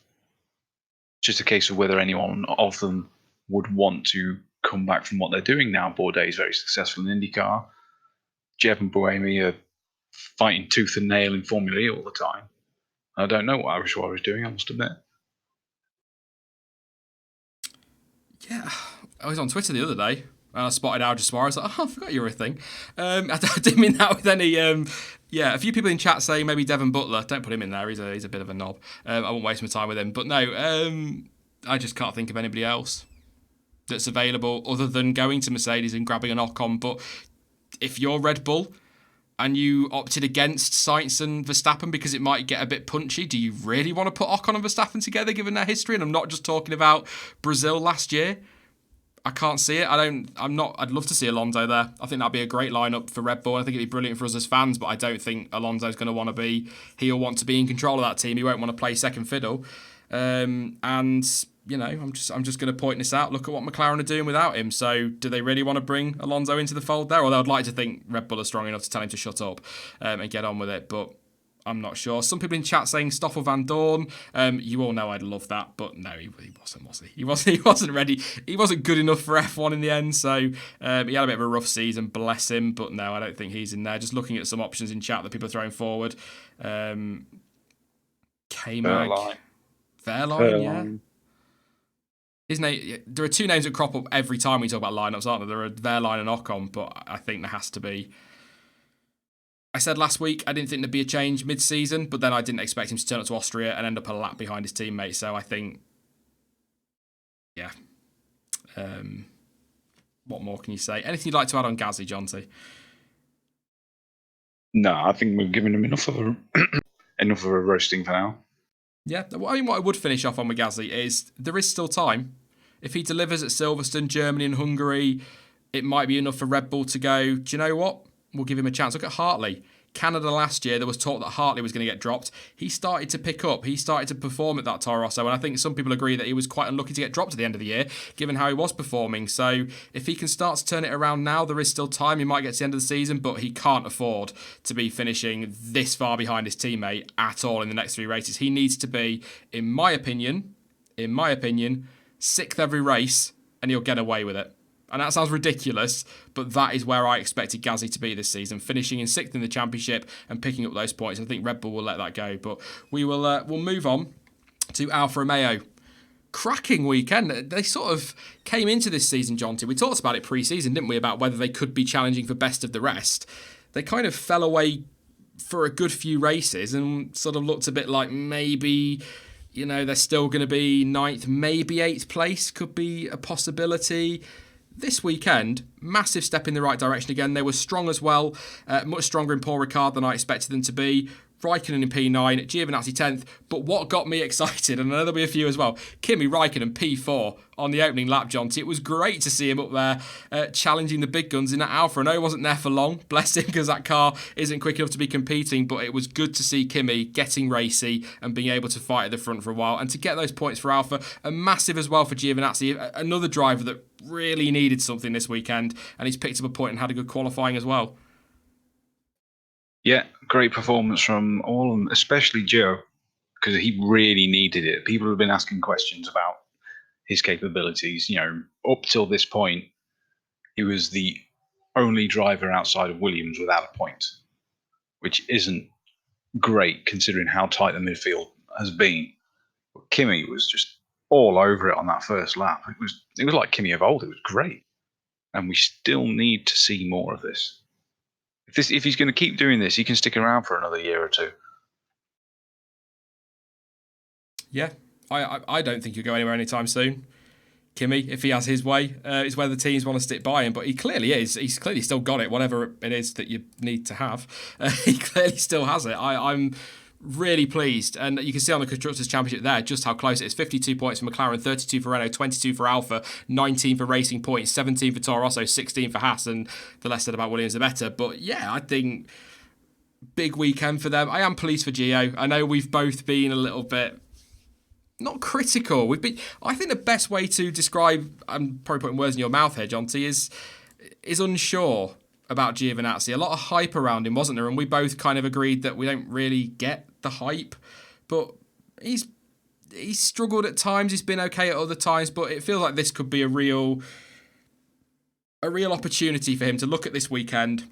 Just a case of whether anyone of them would want to come back from what they're doing now. Bourdais is very successful in IndyCar. Jev and Buemi are fighting tooth and nail in Formula E all the time. I don't know what Alguersuari is doing, I must admit. Yeah, I was on Twitter the other day and I spotted Alguersuari. I was like, I forgot you were a thing. I didn't mean that with any. A few people in chat saying maybe Devon Butler. Don't put him in there. He's a bit of a knob. I won't waste my time with him. But no, I just can't think of anybody else that's available other than going to Mercedes and grabbing an Ocon. But if you're Red Bull and you opted against Sainz and Verstappen because it might get a bit punchy, do you really want to put Ocon and Verstappen together given their history? And I'm not just talking about Brazil last year. I can't see it. I'd love to see Alonso there. I think that'd be a great lineup for Red Bull. I think it'd be brilliant for us as fans, but I don't think Alonso's going to want to be, he'll want to be in control of that team. He won't want to play second fiddle. I'm just going to point this out. Look at what McLaren are doing without him. So do they really want to bring Alonso into the fold there? Although I'd like to think Red Bull are strong enough to tell him to shut up and get on with it. But I'm not sure. Some people in chat saying Stoffel Van Dorn. You all know I'd love that, but no, he wasn't, was he? He wasn't ready. He wasn't good enough for F1 in the end. So he had a bit of a rough season, bless him. But no, I don't think he's in there. Just looking at some options in chat that people are throwing forward. K-Mag. Fairline, yeah. His name. There are 2 names that crop up every time we talk about lineups, aren't there? There are Verline and Ocon, but I think there has to be. I said last week I didn't think there'd be a change mid-season, but then I didn't expect him to turn up to Austria and end up a lap behind his teammate. So I think, yeah. What more can you say? Anything you'd like to add on Gasly, Jonty? No, I think we've given him enough of a roasting for now. Yeah, I mean, what I would finish off on with Gasly is there is still time. If he delivers at Silverstone, Germany and Hungary, it might be enough for Red Bull to go, do you know what? We'll give him a chance. Look at Hartley. Canada last year, there was talk that Hartley was going to get dropped. He started to pick up. He started to perform at that Toro Rosso, and I think some people agree that he was quite unlucky to get dropped at the end of the year, given how he was performing. So if he can start to turn it around now, there is still time. He might get to the end of the season, but he can't afford to be finishing this far behind his teammate at all in the next 3 races. He needs to be, in my opinion, 6th every race, and he'll get away with it. And that sounds ridiculous, but that is where I expected Gasly to be this season, finishing in 6th in the championship and picking up those points. I think Red Bull will let that go, but we'll move on to Alfa Romeo. Cracking weekend. They sort of came into this season, Jonty. We talked about it pre-season, didn't we, about whether they could be challenging for best of the rest. They kind of fell away for a good few races and sort of looked a bit like maybe, they're still going to be 9th, maybe 8th place could be a possibility. This weekend, massive step in the right direction again. They were strong as well, much stronger in Paul Ricard than I expected them to be. Raikkonen in P9, Giovinazzi 10th. But what got me excited, and I know there'll be a few as well, Kimi Raikkonen P4 on the opening lap, Jonty. It was great to see him up there challenging the big guns in that Alfa. I know he wasn't there for long, bless him, because that car isn't quick enough to be competing, but it was good to see Kimi getting racy and being able to fight at the front for a while. And to get those points for Alfa, and massive as well for Giovinazzi, another driver that really needed something this weekend, and he's picked up a point and had a good qualifying as well. Yeah, great performance from all of them, especially Gio, because he really needed it. People have been asking questions about his capabilities. You know, up till this point, he was the only driver outside of Williams without a point, which isn't great considering how tight the midfield has been. But Kimi was just all over it on that first lap. It was like Kimi of old. It was great, and we still need to see more of this. If he's going to keep doing this, he can stick around for another year or two. Yeah, I don't think he'll go anywhere anytime soon. Kimi, if he has his way, is where the teams want to stick by him. But he clearly is. He's clearly still got it, whatever it is that you need to have. He clearly still has it. I'm really pleased. And you can see on the Constructors' Championship there just how close it is. 52 points for McLaren, 32 for Renault, 22 for Alfa, 19 for Racing Point, 17 for Toro Rosso, 16 for Haas. And the less said about Williams, the better. But yeah, I think big weekend for them. I am pleased for Gio. I know we've both been a little bit not critical. I think the best way to describe, I'm probably putting words in your mouth here, Jonty, is unsure about Giovinazzi. A lot of hype around him, wasn't there? And we both kind of agreed that we don't really get the hype. But he's struggled at times. He's been okay at other times. But it feels like this could be a real opportunity for him to look at this weekend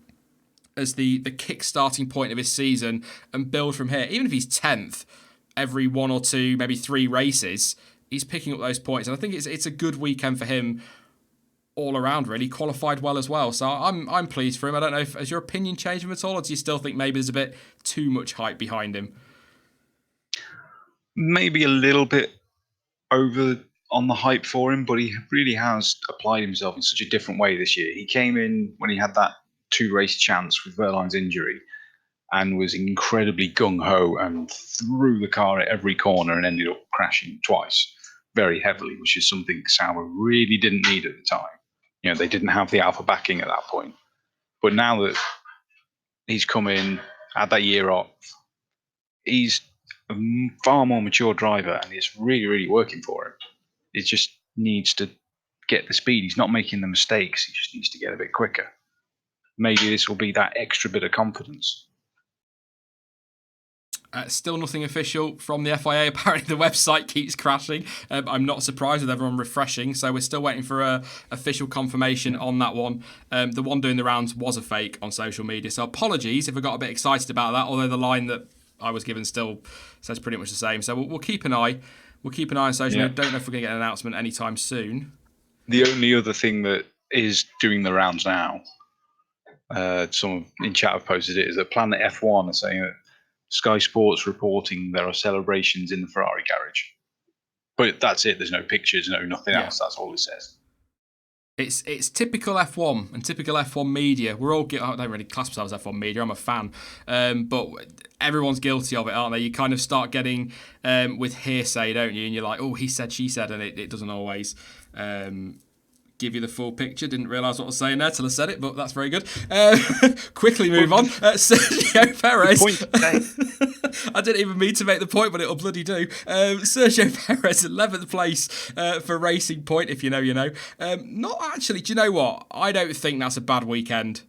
as the kick-starting point of his season and build from here. Even if he's 10th, every one or two, maybe three races, he's picking up those points. And I think it's a good weekend for him all around, really. Qualified well as well. So I'm pleased for him. I don't know, has your opinion changed him at all, or do you still think maybe there's a bit too much hype behind him? Maybe a little bit over on the hype for him, but he really has applied himself in such a different way this year. He came in when he had that two-race chance with Verlaine's injury and was incredibly gung-ho and threw the car at every corner and ended up crashing twice very heavily, which is something Sauber really didn't need at the time. You know, they didn't have the Alfa backing at that point. But now that he's come in, had that year off, he's a far more mature driver and it's really, really working for him. It just needs to get the speed. He's not making the mistakes. He just needs to get a bit quicker. Maybe this will be that extra bit of confidence. Still nothing official from the FIA. Apparently the website keeps crashing. I'm not surprised with everyone refreshing, so we're still waiting for official confirmation on that one. The one doing the rounds was a fake on social media, so apologies if I got a bit excited about that, although the line that I was given still says pretty much the same. So we'll keep an eye. We'll keep an eye on social media. Don't know if we're going to get an announcement anytime soon. The only other thing that is doing the rounds now, someone in chat have posted it, is that Planet F1 are saying that Sky Sports reporting there are celebrations in the Ferrari garage. But that's it. There's no pictures, no nothing else. That's all it says. It's typical F1 and typical F1 media. I don't really class myself as F1 media. I'm a fan. But everyone's guilty of it, aren't they? You kind of start getting with hearsay, don't you? And you're like, oh, he said, she said, and it doesn't always give you the full picture. Didn't realise what I was saying there till I said it, but that's very good. Quickly move on. Sergio Perez. I didn't even mean to make the point, but it'll bloody do. Sergio Perez, 11th place for Racing Point, if you know, you know. Not actually, do you know what? I don't think that's a bad weekend,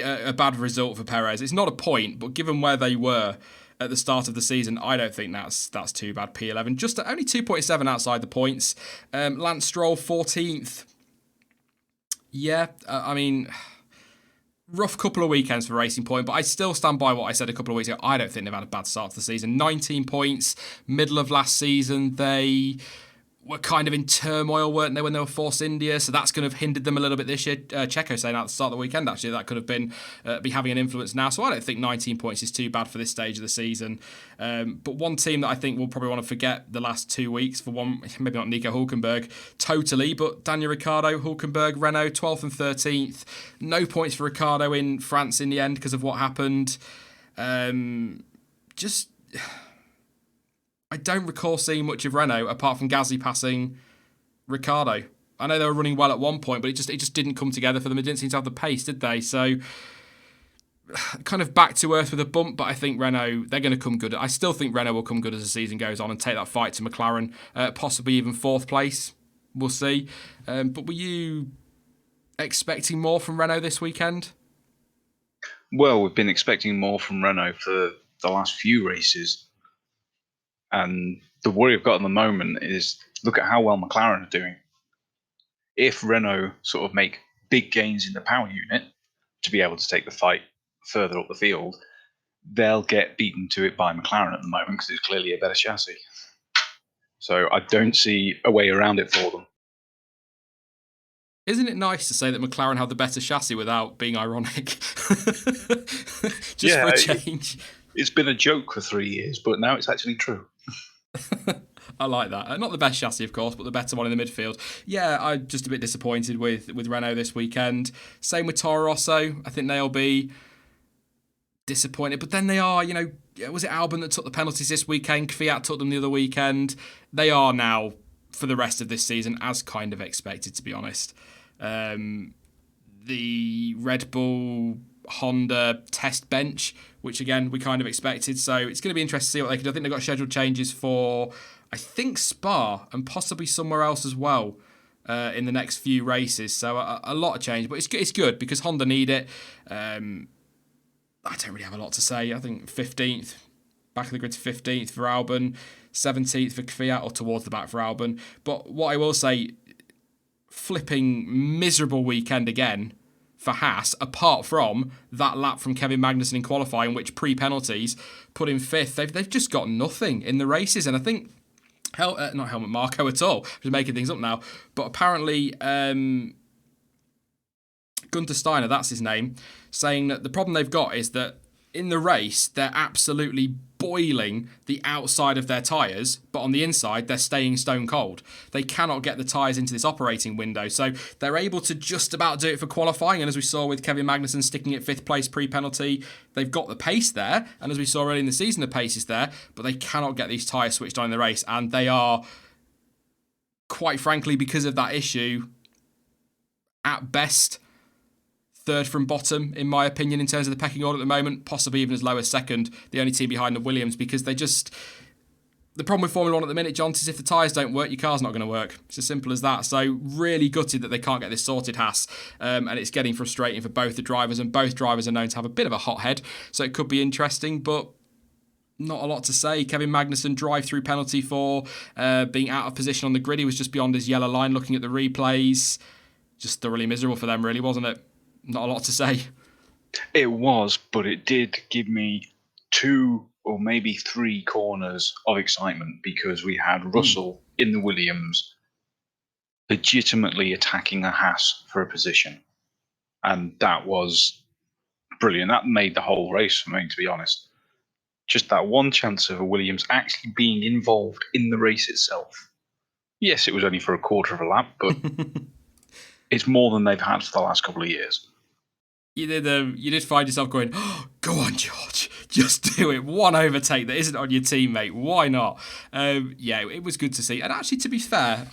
a bad result for Perez. It's not a point, but given where they were at the start of the season, I don't think that's too bad. P11, just only 2.7 outside the points. Lance Stroll, 14th. Yeah, I mean, rough couple of weekends for Racing Point, but I still stand by what I said a couple of weeks ago. I don't think they've had a bad start to the season. 19 points, middle of last season. They were kind of in turmoil, weren't they, when they were Force India? So that's kind of hindered them a little bit this year. Checo saying at the start of the weekend, actually, that could have been be having an influence now. So I don't think 19 points is too bad for this stage of the season. But one team that I think we'll probably want to forget the last 2 weeks, for one, maybe not Nico Hülkenberg totally, but Daniel Ricciardo, Hülkenberg, Renault, 12th and 13th. No points for Ricciardo in France in the end because of what happened. I don't recall seeing much of Renault apart from Gasly passing Ricciardo. I know they were running well at one point, but it just didn't come together for them. It didn't seem to have the pace, did they? So kind of back to earth with a bump, but I think Renault, they're going to come good. I still think Renault will come good as the season goes on and take that fight to McLaren, possibly even fourth place. We'll see. But were you expecting more from Renault this weekend? Well, we've been expecting more from Renault for the last few races. And the worry I've got at the moment is look at how well McLaren are doing. If Renault sort of make big gains in the power unit to be able to take the fight further up the field, they'll get beaten to it by McLaren at the moment because it's clearly a better chassis. So I don't see a way around it for them. Isn't it nice to say that McLaren have the better chassis without being ironic? Just for a change. It's been a joke for 3 years, but now it's actually true. I like that. Not the best chassis, of course, but the better one in the midfield. Yeah, I'm just a bit disappointed with Renault this weekend. Same with Toro Rosso. I think they'll be disappointed. But then they are, was it Albon that took the penalties this weekend? Kvyat took them the other weekend. They are now, for the rest of this season, as kind of expected, to be honest. The Red Bull Honda test bench, which again we kind of expected, so it's going to be interesting to see what they can do. I think they've got scheduled changes for, I think, Spa and possibly somewhere else as well in the next few races, so a lot of change, but it's good because Honda need it. I don't really have a lot to say. I think 15th, back of the grid to 15th for Albon, 17th for Kvyat, or towards the back for Albon. But what I will say, flipping miserable weekend again for Haas, apart from that lap from Kevin Magnussen in qualifying, which pre-penalties put him fifth. They've just got nothing in the races, and I think not Helmut Marko at all. I'm just making things up now, but apparently Gunther Steiner, that's his name, saying that the problem they've got is that in the race they're absolutely boiling the outside of their tyres, but on the inside they're staying stone cold. They cannot get the tyres into this operating window, so they're able to just about do it for qualifying, and as we saw with Kevin Magnussen sticking at 5th place pre-penalty, they've got the pace there, and as we saw early in the season the pace is there, but they cannot get these tyres switched on in the race, and they are, quite frankly, because of that issue, at best third from bottom, in my opinion, in terms of the pecking order at the moment, possibly even as low as second, the only team behind the Williams, because the problem with Formula 1 at the minute, Jonty, is if the tyres don't work, your car's not going to work. It's as simple as that. So really gutted that they can't get this sorted, Haas, and it's getting frustrating for both the drivers, and both drivers are known to have a bit of a hot head, so it could be interesting, but not a lot to say. Kevin Magnussen, drive-through penalty for being out of position on the grid. He was just beyond his yellow line looking at the replays. Just thoroughly miserable for them, really, wasn't it? Not a lot to say. It was, but it did give me 2 or maybe 3 corners of excitement because we had Russell in the Williams legitimately attacking a Haas for a position. And that was brilliant. That made the whole race for me, to be honest. Just that one chance of a Williams actually being involved in the race itself. Yes, it was only for a quarter of a lap, but it's more than they've had for the last couple of years. You did find yourself going, oh, go on, George, just do it. One overtake that isn't on your teammate. Why not? Yeah, it was good to see. And actually, to be fair,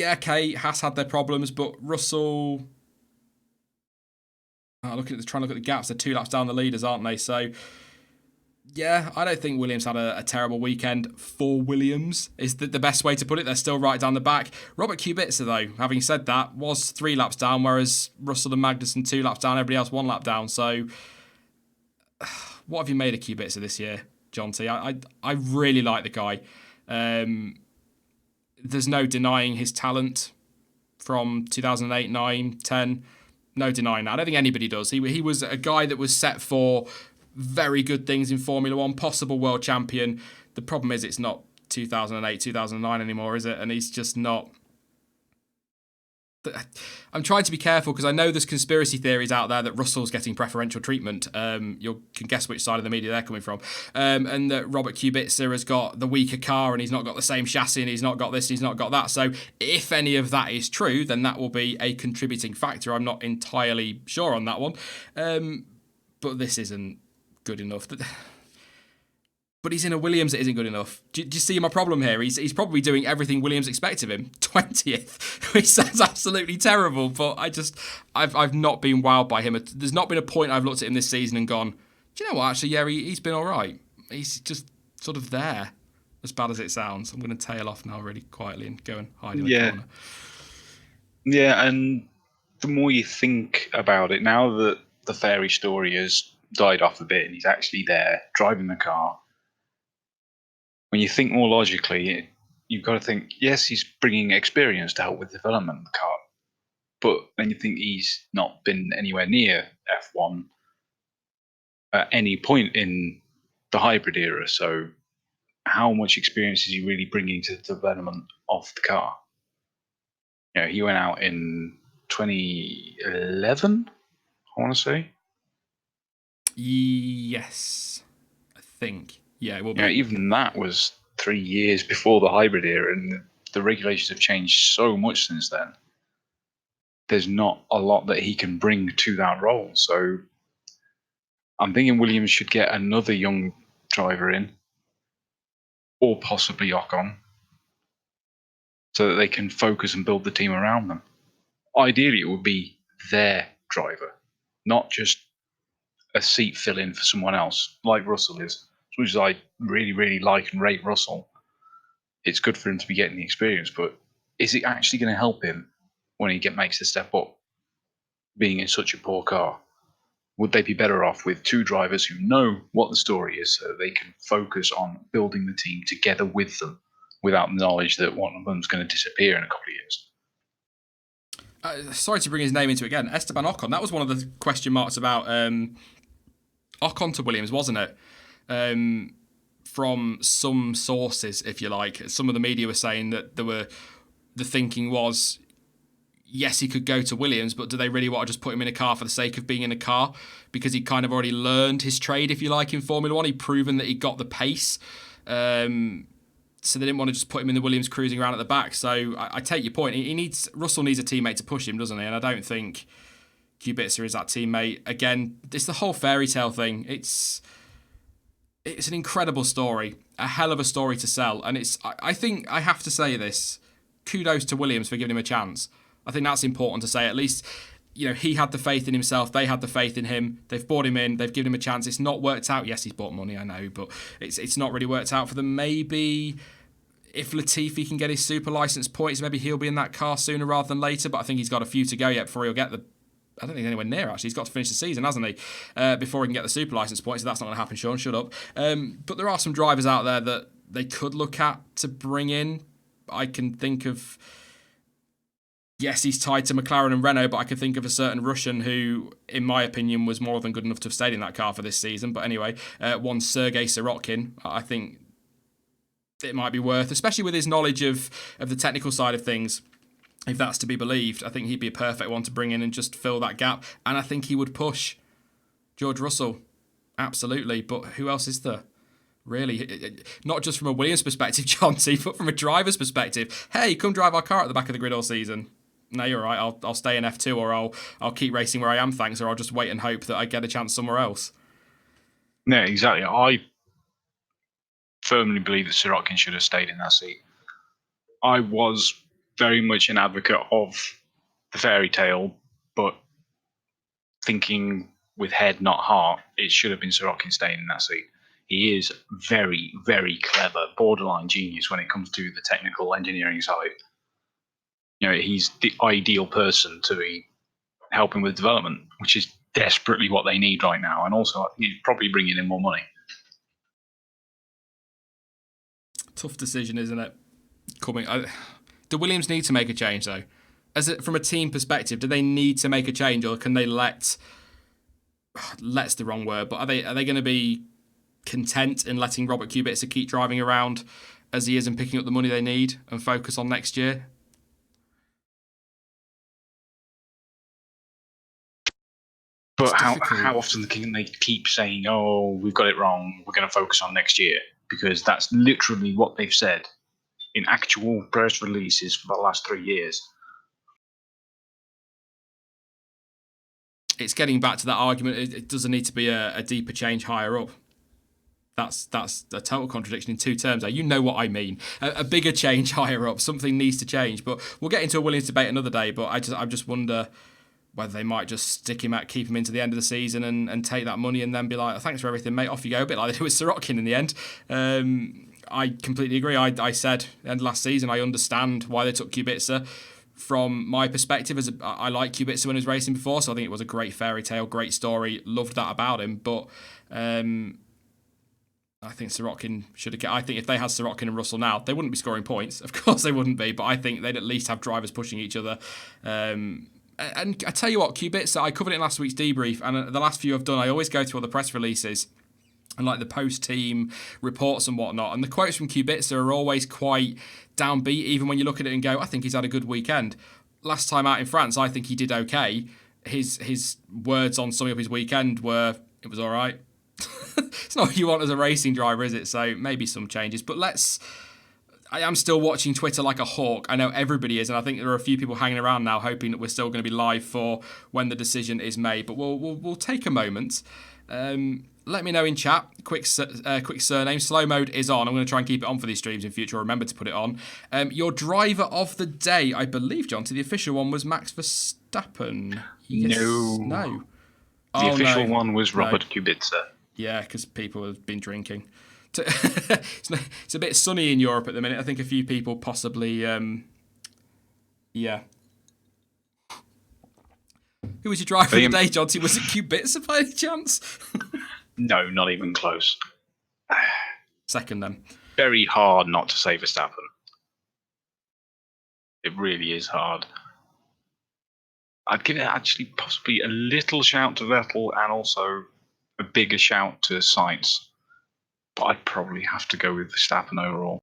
okay, Haas had their problems, but Russell, trying to look at the gaps. They're 2 laps down the leaders, aren't they? So, yeah, I don't think Williams had a terrible weekend for Williams, is the best way to put it. They're still right down the back. Robert Kubica, though, having said that, was 3 laps down, whereas Russell and Magnussen 2 laps down, everybody else 1 lap down. So, what have you made of Kubica this year, Jonty? I really like the guy. There's no denying his talent from 2008, 9, 10. No denying that. I don't think anybody does. He was a guy that was set for very good things in Formula 1, possible world champion. The problem is it's not 2008, 2009 anymore, is it? And he's just not... I'm trying to be careful because I know there's conspiracy theories out there that Russell's getting preferential treatment. You can guess which side of the media they're coming from. And that Robert Kubica has got the weaker car and he's not got the same chassis and he's not got this, he's not got that. So if any of that is true, then that will be a contributing factor. I'm not entirely sure on that one. But this isn't good enough. But he's in a Williams that isn't good enough. Do you see my problem here? He's probably doing everything Williams expect of him. 20th, which sounds absolutely terrible. But I've not been wowed by him. There's not been a point I've looked at him this season and gone, do you know what? Actually, yeah, he's been all right. He's just sort of there. As bad as it sounds, I'm going to tail off now really quietly and go and hide in the corner. Yeah, and the more you think about it, now that the fairy story has died off a bit and he's actually there driving the car, when you think more logically, you've got to think, yes, he's bringing experience to help with the development of the car. But then you think he's not been anywhere near F1 at any point in the hybrid era. So how much experience is he really bringing to the development of the car? You know, he went out in 2011, I want to say. Yes, I think. Yeah, it will be. Yeah, even that was 3 years before the hybrid era, and the regulations have changed so much since then. There's not a lot that he can bring to that role. So I'm thinking Williams should get another young driver in, or possibly Ocon, so that they can focus and build the team around them. Ideally, it would be their driver, not just a seat fill in for someone else, like Russell is. Which I really, really like and rate Russell. It's good for him to be getting the experience, but is it actually going to help him when he makes the step up, being in such a poor car? Would they be better off with two drivers who know what the story is, so they can focus on building the team together with them, without the knowledge that one of them's going to disappear in a couple of years? Sorry to bring his name into it again. Esteban Ocon. That was one of the question marks about Ocon to Williams, wasn't it? From some sources, if you like. Some of the media were saying that the thinking was, yes, he could go to Williams, but do they really want to just put him in a car for the sake of being in a car? Because he'd kind of already learned his trade, if you like, in Formula One. He'd proven that he got the pace. So they didn't want to just put him in the Williams cruising around at the back. So I take your point. Russell needs a teammate to push him, doesn't he? And I don't think Kubica is that teammate. Again, it's the whole fairy tale thing. It's an incredible story, a hell of a story to sell. And I think I have to say this, kudos to Williams for giving him a chance. I think that's important to say. At least, he had the faith in himself. They had the faith in him. They've brought him in. They've given him a chance. It's not worked out. Yes, he's bought money, I know, but it's not really worked out for them. Maybe if Latifi can get his super license points, maybe he'll be in that car sooner rather than later. But I think he's got a few to go yet before he'll get I don't think he's anywhere near, actually. He's got to finish the season, hasn't he? Before he can get the super license points. So that's not going to happen, Sean. Shut up. But there are some drivers out there that they could look at to bring in. I can think of... Yes, he's tied to McLaren and Renault, but I could think of a certain Russian who, in my opinion, was more than good enough to have stayed in that car for this season. But anyway, one Sergei Sirotkin, I think it might be worth, especially with his knowledge of the technical side of things. If that's to be believed, I think he'd be a perfect one to bring in and just fill that gap. And I think he would push George Russell. Absolutely. But who else is there? Really? Not just from a Williams perspective, Jonty, but from a driver's perspective. Hey, come drive our car at the back of the grid all season. No, you're right. I'll stay in F2, or I'll keep racing where I am, thanks, or I'll just wait and hope that I get a chance somewhere else. Yeah, exactly. I firmly believe that Sirotkin should have stayed in that seat. I was very much an advocate of the fairy tale, but thinking with head, not heart, it should have been Sirotkin staying in that seat. He is very, very clever, borderline genius when it comes to the technical engineering side. He's the ideal person to be helping with development, which is desperately what they need right now. And also, he's probably bringing in more money. Tough decision, isn't it? Do Williams need to make a change, though? From a team perspective, do they need to make a change, or can they let's the wrong word, but are they going to be content in letting Robert Kubica keep driving around as he is and picking up the money they need and focus on next year? But how often can they keep saying, oh, we've got it wrong, we're going to focus on next year? Because that's literally what they've said in actual press releases for the last 3 years. it's getting back to that argument. It doesn't need to be a deeper change higher up. That's a total contradiction in two terms. You know what I mean. A bigger change higher up. Something needs to change. But we'll get into a Williams debate another day. But I just wonder whether they might just keep him into the end of the season and take that money and then be like, thanks for everything, mate. Off you go. A bit like they did with Sorokin in the end. I completely agree. I said end of last season, I understand why they took Kubica. From my perspective, I like Kubica when he was racing before, so I think it was a great fairy tale, great story. Loved that about him. But I think Sorokin should have. I think if they had Sorokin and Russell now, they wouldn't be scoring points. Of course, they wouldn't be. But I think they'd at least have drivers pushing each other. And I tell you what, Kubica, I covered it in last week's debrief, and the last few I've done, I always go through all the press releases and like the post-team reports and whatnot. And the quotes from Kubica are always quite downbeat, even when you look at it and go, I think he's had a good weekend. Last time out in France, I think he did okay. His words on summing up his weekend were, it was all right. It's not what you want as a racing driver, is it? So maybe some changes. But I am still watching Twitter like a hawk. I know everybody is, and I think there are a few people hanging around now hoping that we're still going to be live for when the decision is made. But we'll take a moment. Let me know in chat. Quick surname. Slow mode is on. I'm going to try and keep it on for these streams in future. I'll remember to put it on. Your driver of the day, I believe, Jonty, the official one was Max Verstappen. Yes. No. The official one was Robert Kubica. Yeah, because people have been drinking. It's a bit sunny in Europe at the minute. I think a few people possibly, yeah. Who was your driver of the day, Jonty? Was it Kubica by any chance? No, not even close. Second, then. Very hard not to say Verstappen. It really is hard. I'd give it actually possibly a little shout to Vettel and also a bigger shout to Sainz. But I'd probably have to go with Verstappen overall.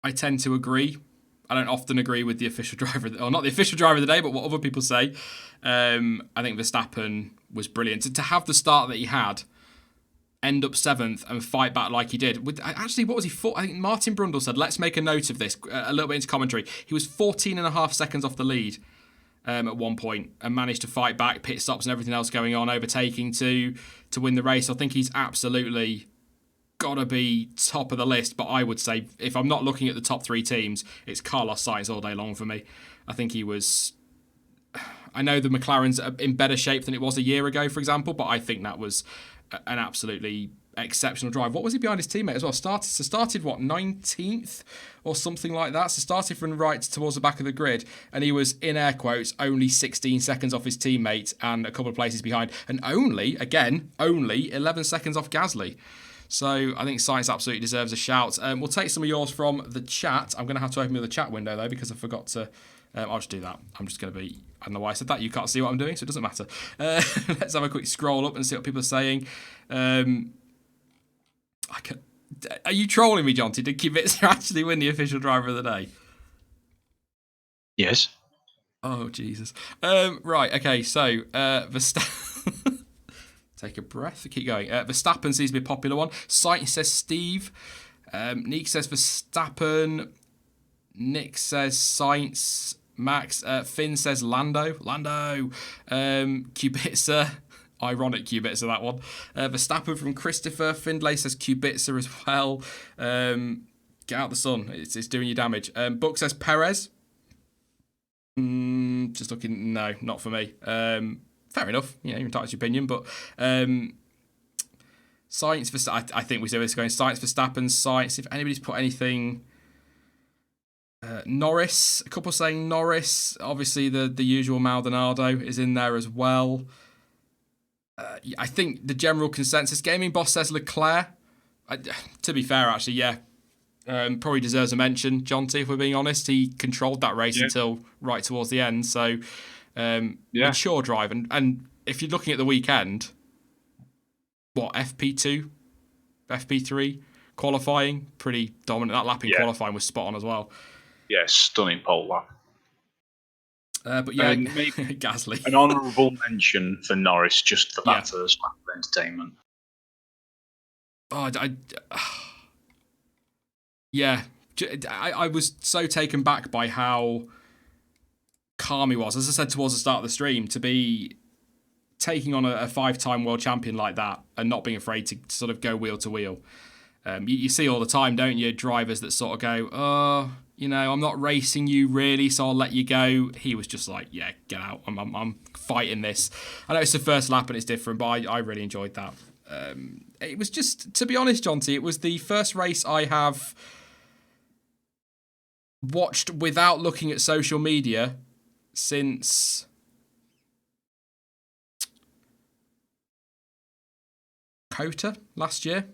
I tend to agree. I don't often agree with the official driver, or not the official driver of the day, but what other people say. I think Verstappen was brilliant. To have the start that he had, end up 7th and fight back like he did. Actually, what was he for? I think Martin Brundle said, let's make a note of this, a little bit into commentary. He was 14.5 seconds off the lead at one point and managed to fight back, pit stops and everything else going on, overtaking to win the race. I think he's absolutely got to be top of the list, but I would say if I'm not looking at the top 3 teams, it's Carlos Sainz all day long for me. I think he was... I know the McLaren's in better shape than it was a year ago, for example, but I think that was an absolutely exceptional drive. What was he behind his teammate as well? Started what, 19th or something like that? So started from right towards the back of the grid, and he was, in air quotes, only 16 seconds off his teammate and a couple of places behind, and only 11 seconds off Gasly. So I think Sainz absolutely deserves a shout. We'll take some of yours from the chat. I'm going to have to open the chat window, though, because I forgot to... I'll just do that. I'm just going to be... I don't know why I said that. You can't see what I'm doing, so it doesn't matter. Let's have a quick scroll up and see what people are saying. Are you trolling me, Jonty? Did Kubica actually win the official driver of the day? Yes. Oh, Jesus. Right, okay, so Verstappen... Take a breath. Keep going. Verstappen seems to be a popular one. Sainz says Steve. Nick says Verstappen. Nick says Sainz. Max. Finn says Lando. Kubica. Ironic Kubica, that one. Verstappen from Christopher. Findlay says Kubica as well. Get out the sun. It's doing you damage. Book says Perez. Just looking. No, not for me. Fair enough, you're entitled to your opinion, but Sainz Verstappen, I think we see this going. Sainz Verstappen, Sainz. If anybody's put anything, Norris. A couple saying Norris. Obviously, the usual Maldonado is in there as well. I think the general consensus, Gaming Boss says Leclair. To be fair, actually, yeah, probably deserves a mention. Jonty, if we're being honest, he controlled that race until right towards the end. So. Mature drive, and if you're looking at the weekend, what, FP2, FP3 qualifying, pretty dominant. That lap in qualifying was spot on as well. Yeah, stunning pole lap. But yeah, Gasly. An honourable mention for Norris just for that first lap of entertainment. Oh, I was so taken back by how calm he was. As I said towards the start of the stream, to be taking on a 5-time world champion like that and not being afraid to sort of go wheel to wheel. You see all the time, don't you? Drivers that sort of go, oh, I'm not racing you really, so I'll let you go. He was just like, yeah, get out. I'm fighting this. I know it's the first lap and it's different, but I really enjoyed that. It was just, to be honest, Jonty, it was the first race I have watched without looking at social media since Kota last year.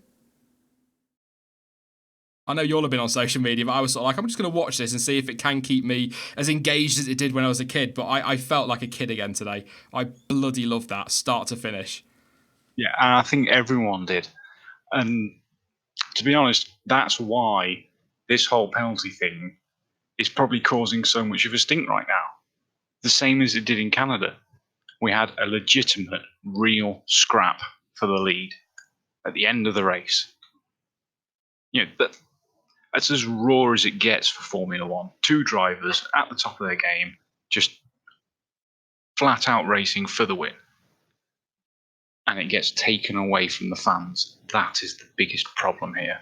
I know you all have been on social media, but I was sort of like, I'm just going to watch this and see if it can keep me as engaged as it did when I was a kid. But I felt like a kid again today. I bloody loved that, start to finish. Yeah, and I think everyone did. And to be honest, that's why this whole penalty thing is probably causing so much of a stink right now. The same as it did in Canada. We had a legitimate, real scrap for the lead at the end of the race. That's as raw as it gets for Formula One. 2 drivers at the top of their game, just flat out racing for the win. And it gets taken away from the fans. That is the biggest problem here.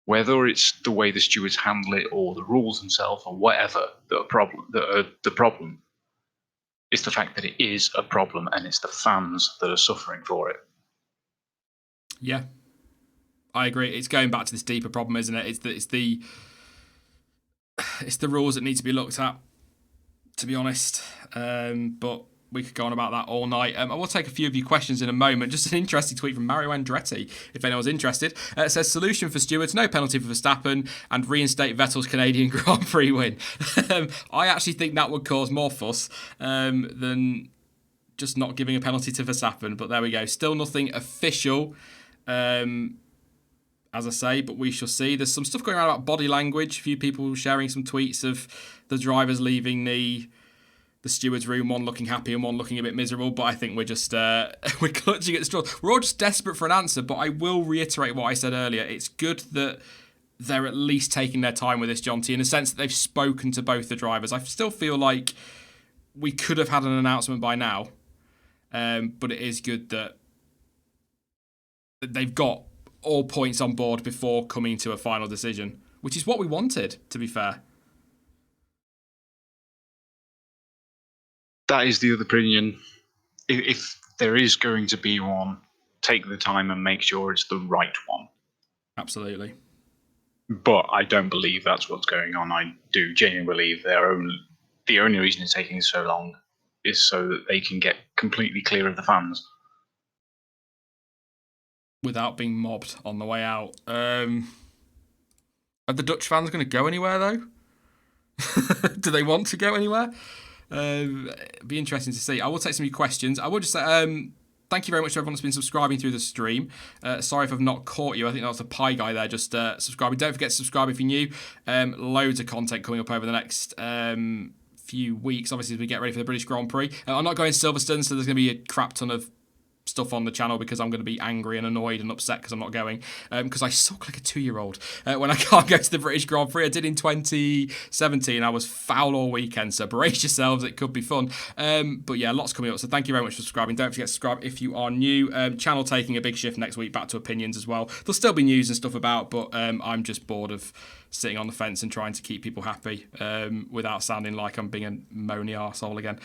Whether it's the way the stewards handle it or the rules themselves or whatever the problem is the fact that it is a problem and it's the fans that are suffering for it. Yeah. I agree. It's going back to this deeper problem, isn't it? It's the rules that need to be looked at, to be honest. But we could go on about that all night. I will take a few of your questions in a moment. Just an interesting tweet from Mario Andretti, if anyone's interested. It says, solution for stewards, no penalty for Verstappen, and reinstate Vettel's Canadian Grand Prix win. I actually think that would cause more fuss than just not giving a penalty to Verstappen. But there we go. Still nothing official. As I say, but we shall see. There's some stuff going around about body language. A few people sharing some tweets of the drivers leaving the stewards' room, one looking happy and one looking a bit miserable. But I think we're just we're clutching at straws. We're all just desperate for an answer. But I will reiterate what I said earlier. It's good that they're at least taking their time with this, Jonty, in the sense that they've spoken to both the drivers. I still feel like we could have had an announcement by now, but it is good that they've got all points on board before coming to a final decision, which is what we wanted, to be fair. That is the other opinion. If there is going to be one, take the time and make sure it's the right one. Absolutely. But I don't believe that's what's going on. I do genuinely believe the only reason it's taking so long is so that they can get completely clear of the fans. Without being mobbed on the way out. Are the Dutch fans going to go anywhere, though? Do they want to go anywhere? It'd be interesting to see. I will take some of your questions. I will just say thank you very much to everyone that's been subscribing through the stream. Sorry if I've not caught you. I think that was a pie guy there just subscribing. Don't forget to subscribe if you're new. Loads of content coming up over the next few weeks, obviously, as we get ready for the British Grand Prix. I'm not going Silverstone, so there's going to be a crap ton of stuff on the channel because I'm going to be angry and annoyed and upset because I'm not going, because I suck like a 2-year-old when I can't go to the British Grand Prix. I did in 2017. I was foul all weekend, so brace yourselves, it could be fun. But yeah, lots coming up, so thank you very much for subscribing. Don't forget to subscribe if you are new. Channel taking a big shift next week, back to opinions as well. There'll still be news and stuff about, but I'm just bored of sitting on the fence and trying to keep people happy without sounding like I'm being a moany arsehole again.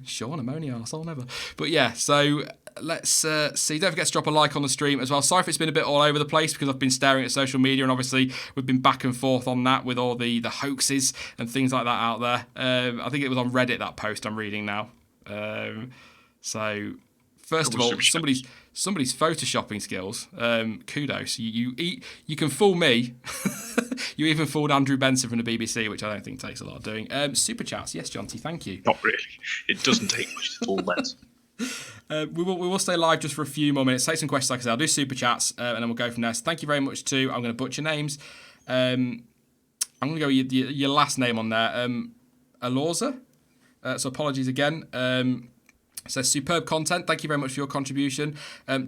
Sean, a moany arsehole, never. But yeah, so let's see. Don't forget to drop a like on the stream as well. Sorry if it's been a bit all over the place because I've been staring at social media and obviously we've been back and forth on that with all the hoaxes and things like that out there. I think it was on Reddit, that post I'm reading now. So first of all, somebody's photoshopping skills. Kudos. You can fool me. You even fooled Andrew Benson from the BBC, which I don't think takes a lot of doing. Super chats, yes, Jonty, thank you. Not really. It doesn't take much to fool Benson. We will stay live just for a few more minutes. Take some questions, like I said. I'll do super chats, and then we'll go from there. So thank you very much to. I'm going to butcher names. I'm going to go with your last name on there. Alorza. So apologies again. Says superb content. Thank you very much for your contribution.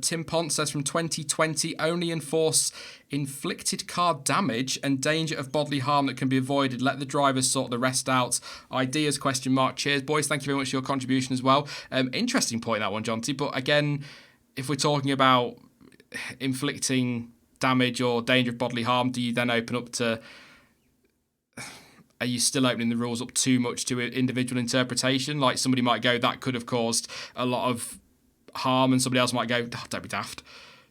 Tim Pont says from 2020 only enforce inflicted car damage and danger of bodily harm that can be avoided. Let the drivers sort the rest out. Ideas ? Cheers, boys. Thank you very much for your contribution as well. Interesting point, that one, Jonty. But again, if we're talking about inflicting damage or danger of bodily harm, do you then open up to... Are you still opening the rules up too much to individual interpretation? Like, somebody might go, that could have caused a lot of harm, and somebody else might go, oh, don't be daft.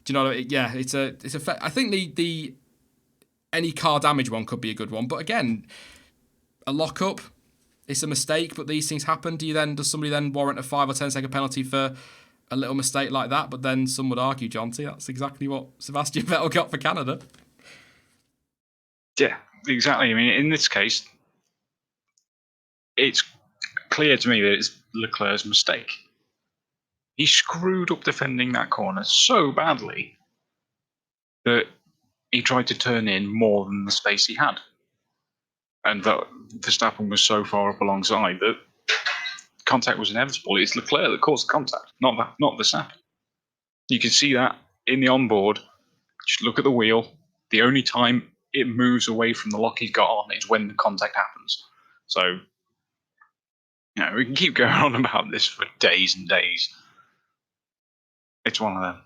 Do you know what I mean? Yeah, it's a. I think the any car damage one could be a good one, but again, a lockup, it's a mistake, but these things happen. Does somebody then warrant a 5 or 10 second penalty for a little mistake like that? But then some would argue, Jonty, that's exactly what Sebastian Vettel got for Canada. Yeah, exactly. I mean, in this case, it's clear to me that it's Leclerc's mistake. He screwed up defending that corner so badly that he tried to turn in more than the space he had. And that Verstappen was so far up alongside that contact was inevitable. It's Leclerc that caused the contact, not Verstappen. You can see that in the onboard. Just look at the wheel. The only time it moves away from the lock he's got on is when the contact happens. So, we can keep going on about this for days and days. It's one of them.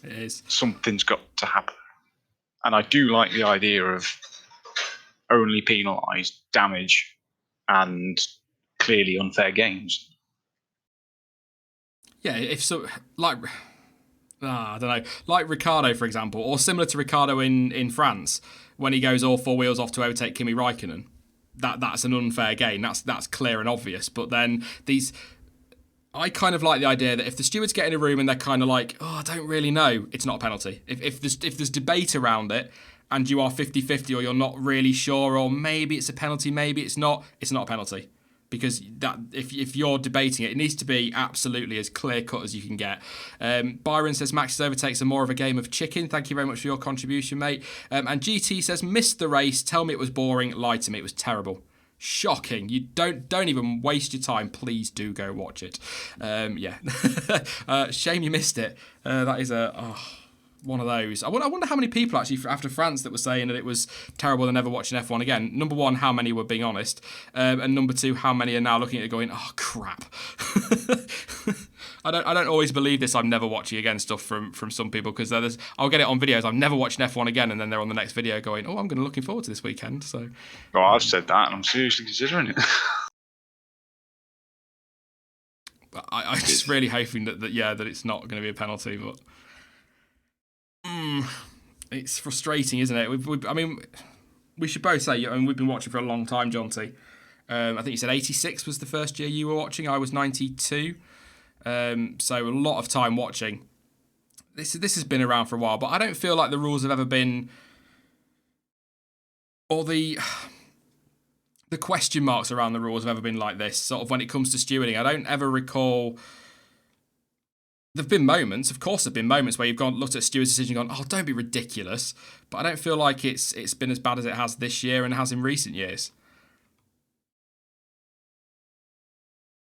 It is. Something's got to happen. And I do like the idea of only penalise damage and clearly unfair games. Yeah, if so, like... I don't know, like Ricciardo, for example, or similar to Ricciardo in France, when he goes all four wheels off to overtake Kimi Raikkonen. That's an unfair game. That's clear and obvious. But then I kind of like the idea that if the stewards get in a room and they're kind of like, oh, I don't really know, it's not a penalty. If there's debate around it and you are 50-50 or you're not really sure, or maybe it's a penalty, maybe it's not a penalty. Because that if you're debating it, it needs to be absolutely as clear-cut as you can get. Byron says Max's overtakes are more of a game of chicken. Thank you very much for your contribution, mate. And GT says, missed the race. Tell me it was boring. Lie to me. It was terrible. Shocking. You don't even waste your time. Please do go watch it. Yeah. Shame you missed it. That is one of those. I wonder how many people actually after France that were saying that it was terrible and never watching F1 again. Number one, how many were being honest? And number two, how many are now looking at it going, oh crap. I don't always believe this. I'm never watching again stuff from some people, because I'll get it on videos. I'm never watching F1 again, and then they're on the next video going, oh, I'm going to looking forward to this weekend. So. Well, I've said that, and I'm seriously considering it. I'm just really hoping that it's not going to be a penalty, but. It's frustrating, isn't it? I mean, we should both say, we've been watching for a long time, Jonty. I think you said 86 was the first year you were watching. I was 92. So a lot of time watching. This has been around for a while, but I don't feel like the rules have ever been, or the question marks around the rules have ever been like this. Sort of when it comes to stewarding, I don't ever recall. There've been moments, of course, there've been moments where you've looked at Stewart's decision and gone, oh, don't be ridiculous. But I don't feel like it's been as bad as it has this year and has in recent years.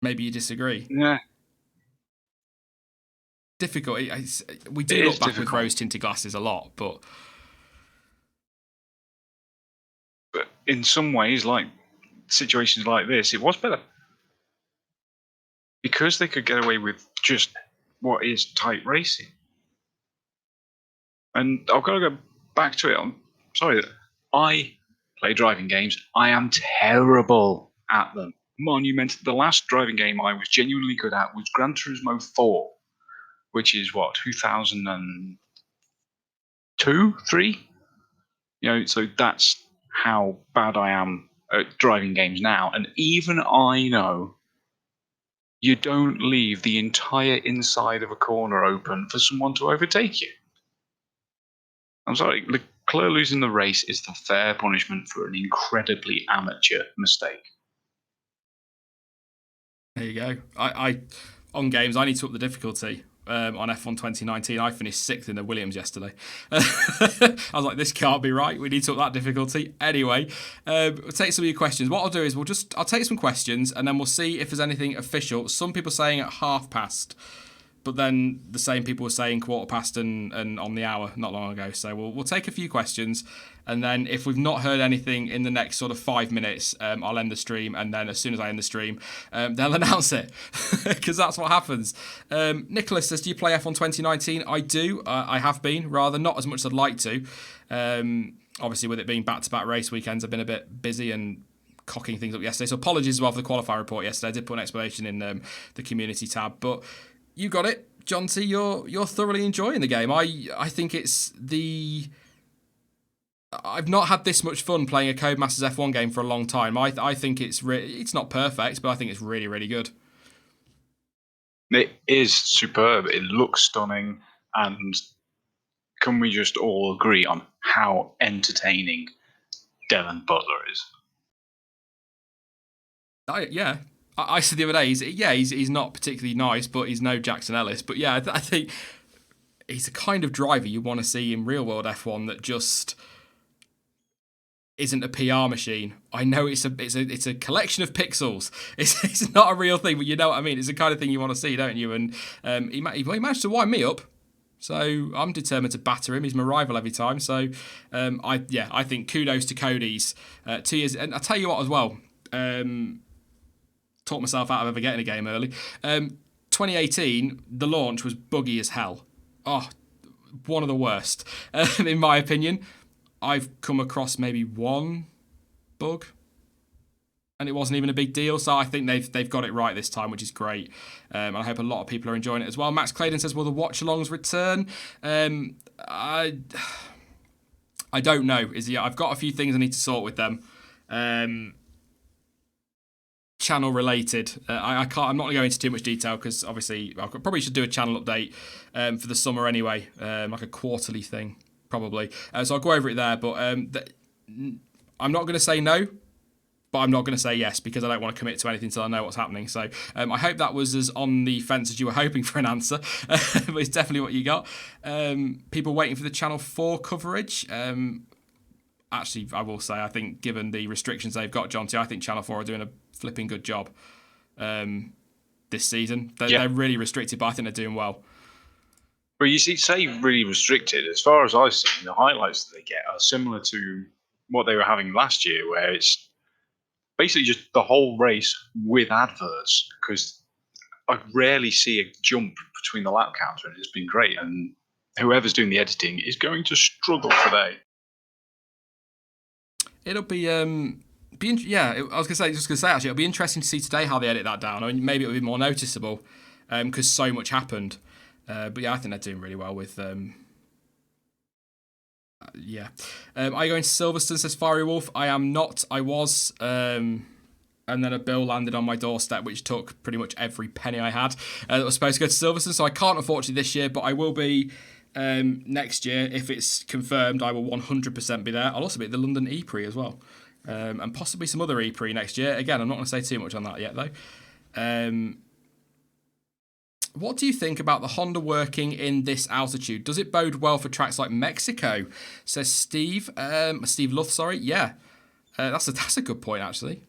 Maybe you disagree. Yeah. Difficult. We do look back with rose-tinted glasses a lot, but in some ways, like situations like this, it was better. Because they could get away with just what is tight racing. And I've got to go back to it. I'm sorry that I play driving games. I am terrible at them. Monumental. The last driving game I was genuinely good at was Gran Turismo 4, which is 2002, 3? So that's how bad I am at driving games now. And even I know you don't leave the entire inside of a corner open for someone to overtake you. I'm sorry, Leclerc losing the race is the fair punishment for an incredibly amateur mistake. There you go. I on games, I need to up the difficulty. on F1 2019. I finished 6th in the Williams yesterday. I was like, this can't be right. We need to up that difficulty. Anyway, we'll take some of your questions. What I'll do is I'll take some questions and then we'll see if there's anything official. Some people saying at past, but then the same people were saying 15 and on the hour not long ago. So we'll take a few questions, and then if we've not heard anything in the next sort of 5 minutes, I'll end the stream, and then as soon as I end the stream, they'll announce it, because that's what happens. Nicholas says, do you play F1 2019? I do. I have been, rather, not as much as I'd like to. Obviously, with it being back-to-back race weekends, I've been a bit busy and cocking things up yesterday. So apologies as well for the qualifying report yesterday. I did put an explanation in the community tab, but you got it, Jonty. You're thoroughly enjoying the game. I think it's I've not had this much fun playing a Codemasters F1 game for a long time. I think it's it's not perfect, but I think it's really, really good. It is superb. It looks stunning, and can we just all agree on how entertaining Dylan Butler is? Yeah. I said the other day, he's not particularly nice, but he's no Jackson Ellis. But yeah, I think he's the kind of driver you want to see in real world F1 that just isn't a PR machine. I know it's a collection of pixels. It's not a real thing, but you know what I mean. It's the kind of thing you want to see, don't you? And he managed to wind me up, so I'm determined to batter him. He's my rival every time. So I think kudos to Cody's 2 years. And I tell you what as well. Talked myself out of ever getting a game early. 2018, the launch was buggy as hell. Oh, one of the worst. In my opinion, I've come across maybe one bug, and it wasn't even a big deal. So I think they've got it right this time, which is great. And I hope a lot of people are enjoying it as well. Max Claydon says, will the watch-alongs return? I don't know. I've got a few things I need to sort with them. Channel related. I can't. I'm not going to go into too much detail because obviously I probably should do a channel update for the summer anyway, like a quarterly thing probably. So I'll go over it there. But I'm not going to say no, but I'm not going to say yes because I don't want to commit to anything until I know what's happening. So I hope that was as on the fence as you were hoping for an answer, but it's definitely what you got. People waiting for the Channel 4 coverage. Actually, I will say, I think given the restrictions they've got, Jonty, I think Channel 4 are doing a flipping good job this season. They're really restricted, but I think they're doing well. But you see, say really restricted, as far as I've seen, the highlights that they get are similar to what they were having last year, where it's basically just the whole race with adverts, because I rarely see a jump between the lap counter, and it's been great. And whoever's doing the editing is going to struggle today. It'll be I was gonna say actually, it'll be interesting to see today how they edit that down. I mean, maybe it'll be more noticeable because so much happened. But yeah, I think they're doing really well with. Are you going to Silverstone? Says Fiery Wolf. I am not. I was. And then a bill landed on my doorstep, which took pretty much every penny I had that was supposed to go to Silverstone. So I can't, unfortunately, this year, but I will be. Next year, if it's confirmed, I will 100% be there. I'll also be at the London E-Prix as well, and possibly some other E-Prix next year. Again, I'm not going to say too much on that yet, though. What do you think about the Honda working in this altitude? Does it bode well for tracks like Mexico? Says Steve. Steve Luth, sorry. Yeah, that's a good point, actually.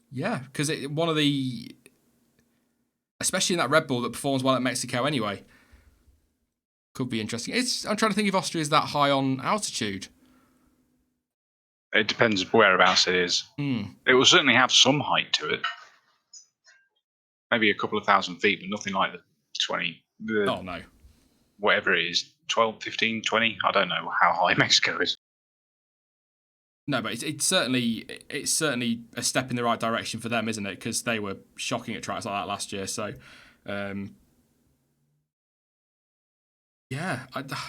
Yeah, because one of the... especially in that Red Bull that performs well at Mexico anyway. Could be interesting. I'm trying to think if Austria is that high on altitude. It depends whereabouts it is. It will certainly have some height to it. Maybe a couple of thousand feet, but nothing like the 20... oh, no. Whatever it is, 12, 15, 20? I don't know how high Mexico is. No, but it's certainly a step in the right direction for them, isn't it? Because they were shocking at tracks like that last year. So, yeah,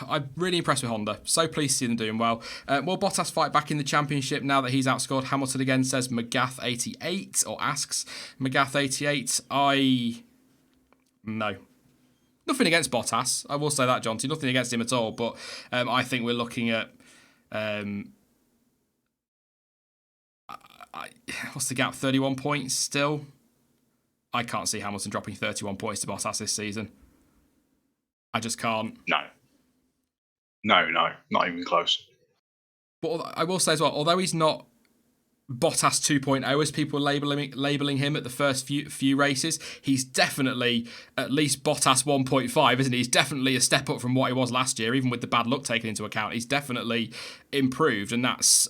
I'm really impressed with Honda. So pleased to see them doing well. Will Bottas fight back in the championship now that he's outscored Hamilton again? Says McGath88, or asks McGath88. No. Nothing against Bottas. I will say that, Jonty. Nothing against him at all. But I think we're looking at... what's the gap? 31 points still. I can't see Hamilton dropping 31 points to Bottas this season. I just can't. No, not even close. But I will say as well, although he's not Bottas 2.0 as people labelling him at the first few races, he's definitely at least Bottas 1.5, isn't he? He's definitely a step up from what he was last year, even with the bad luck taken into account. He's definitely improved, and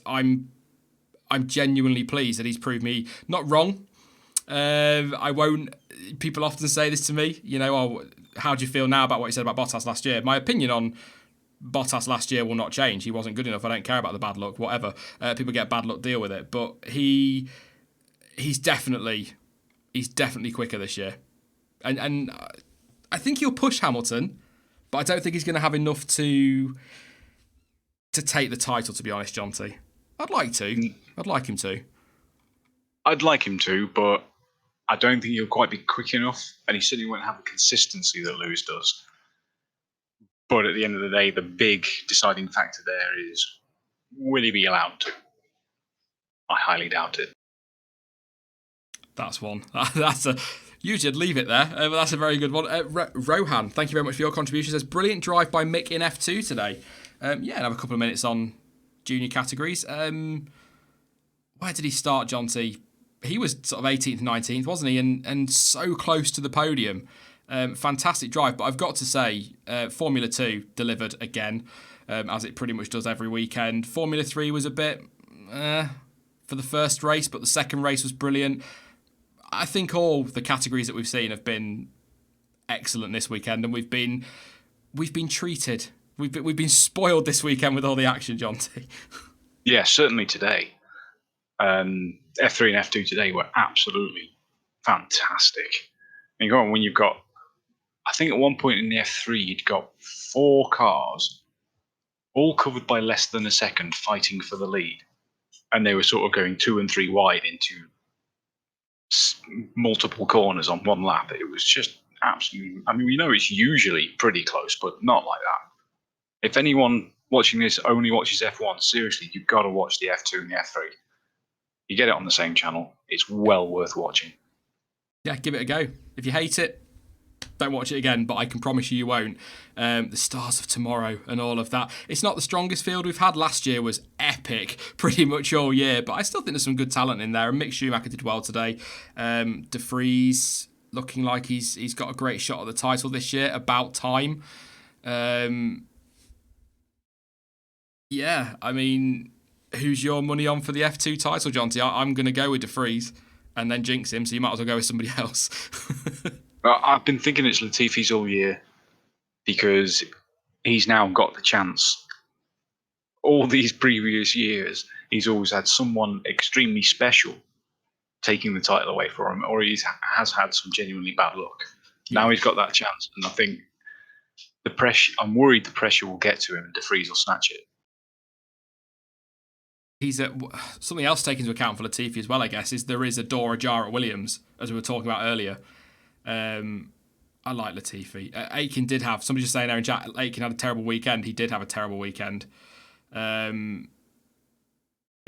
I'm genuinely pleased that he's proved me not wrong. I won't. People often say this to me, how do you feel now about what you said about Bottas last year? My opinion on Bottas last year will not change. He wasn't good enough. I don't care about the bad luck, whatever. People get bad luck, deal with it. But he's definitely quicker this year. And I think he'll push Hamilton, but I don't think he's going to have enough to take the title, to be honest, Jonty. I'd like to. I'd like him to. I'd like him to, but I don't think he'll quite be quick enough, and he certainly won't have the consistency that Lewis does. But at the end of the day, the big deciding factor there is, will he be allowed to? I highly doubt it. That's one. Usually I'd leave it there, but that's a very good one. Rohan, thank you very much for your contribution. Says, brilliant drive by Mick in F2 today. And have a couple of minutes on junior categories. Where did he start, Jonty? He was sort of 18th, 19th, wasn't he? And so close to the podium. Fantastic drive, but I've got to say, Formula 2 delivered again, as it pretty much does every weekend. Formula 3 was a bit for the first race, but the second race was brilliant. I think all the categories that we've seen have been excellent this weekend, and we've been treated. We've been spoiled this weekend with all the action, Jonty. Yeah, certainly today. F3 and F2 today were absolutely fantastic. And go on, when you've got, I think at one point in the F3, you'd got 4 cars, all covered by less than a second, fighting for the lead. And they were sort of going 2 and 3 wide into multiple corners on one lap. It was just absolutely, I mean, we know it's usually pretty close, but not like that. If anyone watching this only watches F1, seriously, you've got to watch the F2 and the F3. You get it on the same channel. It's well worth watching. Yeah, give it a go. If you hate it, don't watch it again, but I can promise you won't. The Stars of Tomorrow and all of that. It's not the strongest field we've had. Last year was epic pretty much all year, but I still think there's some good talent in there. And Mick Schumacher did well today. De Vries looking like he's got a great shot at the title this year. About time. Yeah, I mean, who's your money on for the F2 title, Jonty? I'm going to go with De Vries and then jinx him, so you might as well go with somebody else. I've been thinking it's Latifi's all year because he's now got the chance. All these previous years, he's always had someone extremely special taking the title away from him, or he has had some genuinely bad luck. Yeah. Now he's got that chance, and I think the pressure. I'm worried the pressure will get to him, and De Vries will snatch it. He's something else taken into account for Latifi as well, I guess, is there is a door ajar at Williams, as we were talking about earlier. I like Latifi. Aiken did have, somebody just saying there in chat, Aiken had a terrible weekend. He did have a terrible weekend. Bit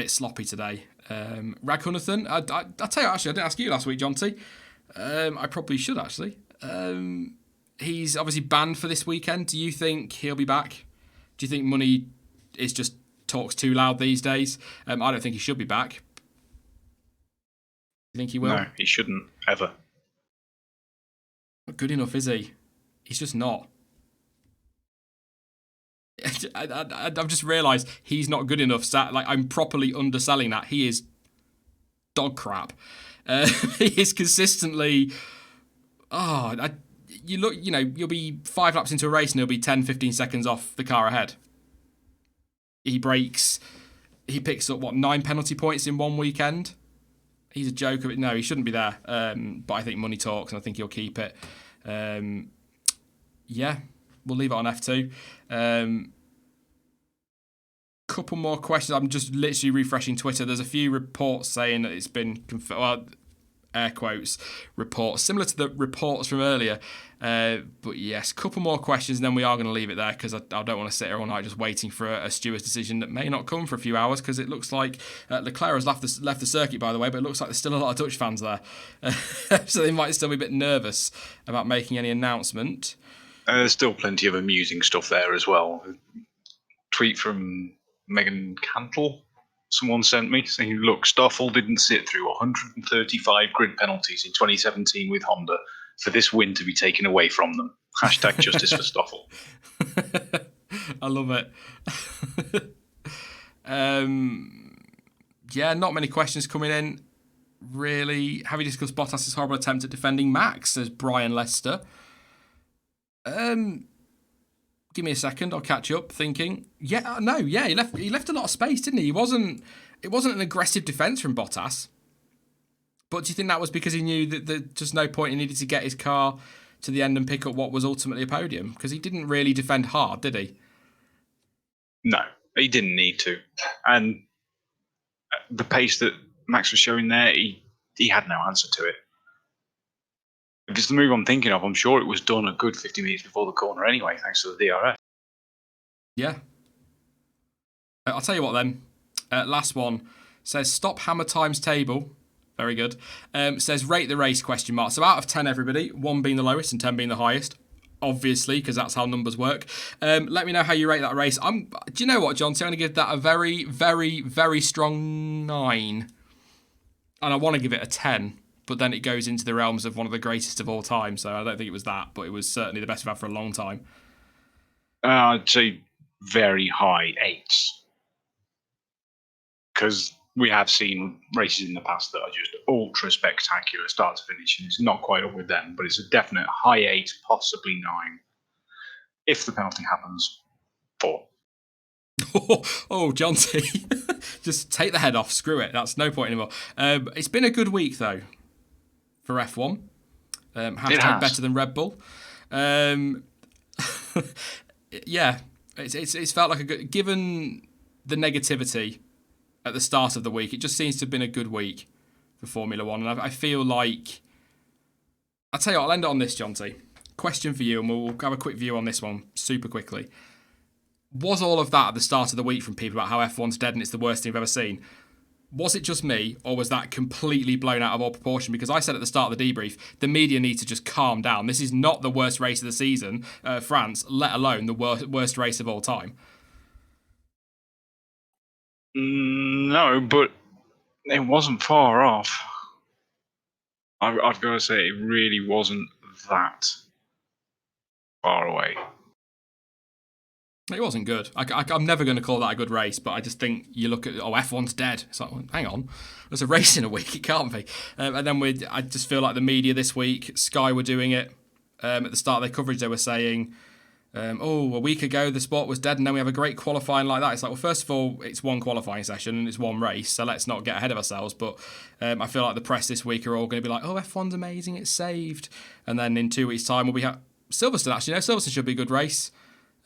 sloppy today. Raghunathan, I'll tell you, actually, I didn't ask you last week, Jonty. I probably should, actually. He's obviously banned for this weekend. Do you think he'll be back? Do you think money is just talks too loud these days? I don't think he should be back. You think he will? No, he shouldn't, ever. Not good enough, is he? He's just not. I've just realised he's not good enough. Like, I'm properly underselling that. He is dog crap. He is consistently... you'll be 5 laps into a race and he'll be 10, 15 seconds off the car ahead. He breaks. He picks up, 9 penalty points in one weekend? He's a joke of it. No, he shouldn't be there. But I think money talks, and I think he'll keep it. Yeah, we'll leave it on F2. Couple more questions. I'm just literally refreshing Twitter. There's a few reports saying that it's been air quotes, reports, similar to the reports from earlier. But yes, a couple more questions, and then we are going to leave it there because I don't want to sit here all night just waiting for a steward's decision that may not come for a few hours, because it looks like Leclerc has left the circuit, by the way, but it looks like there's still a lot of Dutch fans there. So they might still be a bit nervous about making any announcement. There's still plenty of amusing stuff there as well. Tweet from Megan Cantle. Someone sent me saying, look, Stoffel didn't sit through 135 grid penalties in 2017 with Honda for this win to be taken away from them. Hashtag justice for Stoffel. I love it. Yeah, not many questions coming in. Really, have you discussed Bottas' horrible attempt at defending Max, says Brian Lester. Give me a second, I'll catch up. Thinking, he left a lot of space, didn't he? It wasn't an aggressive defence from Bottas. But do you think that was because he knew that there's just no point, he needed to get his car to the end and pick up what was ultimately a podium? Because he didn't really defend hard, did he? No, he didn't need to. And the pace that Max was showing there, he had no answer to it. If it's the move I'm thinking of, I'm sure it was done a good 50 minutes before the corner anyway, thanks to the DRS. Yeah. I'll tell you what then. Last one says, stop hammer times table. Very good. Says, rate the race, question mark. So out of 10, everybody, 1 being the lowest and 10 being the highest. Obviously, because that's how numbers work. Let me know how you rate that race. Do you know what, Jonty? I'm going to give that a very, very, very strong 9. And I want to give it a 10. But then it goes into the realms of one of the greatest of all time. So I don't think it was that, but it was certainly the best we've had for a long time. I'd say very high 8s. Because we have seen races in the past that are just ultra spectacular start to finish, and it's not quite up with them, but it's a definite high 8, possibly 9. If the penalty happens, 4. Oh, Jonty. Just take the head off. Screw it. That's no point anymore. It's been a good week, though, for F1. Hashtag better than Red Bull. Yeah, it's felt like a good... Given the negativity at the start of the week, it just seems to have been a good week for Formula One. And I feel like... I'll tell you what, I'll end it on this, Jonty. Question for you, and we'll have a quick view on this one super quickly. Was all of that at the start of the week from people about how F1's dead and it's the worst thing I've ever seen? Was it just me, or was that completely blown out of all proportion? Because I said at the start of the debrief, the media need to just calm down. This is not the worst race of the season, France, let alone the worst race of all time. No, but it wasn't far off. I've got to say, it really wasn't that far away. It wasn't good. I'm never going to call that a good race, but I just think you look at, F1's dead. It's like, well, hang on, there's a race in a week, it can't be. And then I just feel like the media this week, Sky were doing it. At the start of their coverage, they were saying, a week ago the sport was dead, and then we have a great qualifying like that. It's like, well, first of all, it's one qualifying session and it's one race, so let's not get ahead of ourselves. But I feel like the press this week are all going to be like, F1's amazing, it's saved. And then in 2 weeks' time, we'll be Silverstone, actually. Silverstone should be a good race.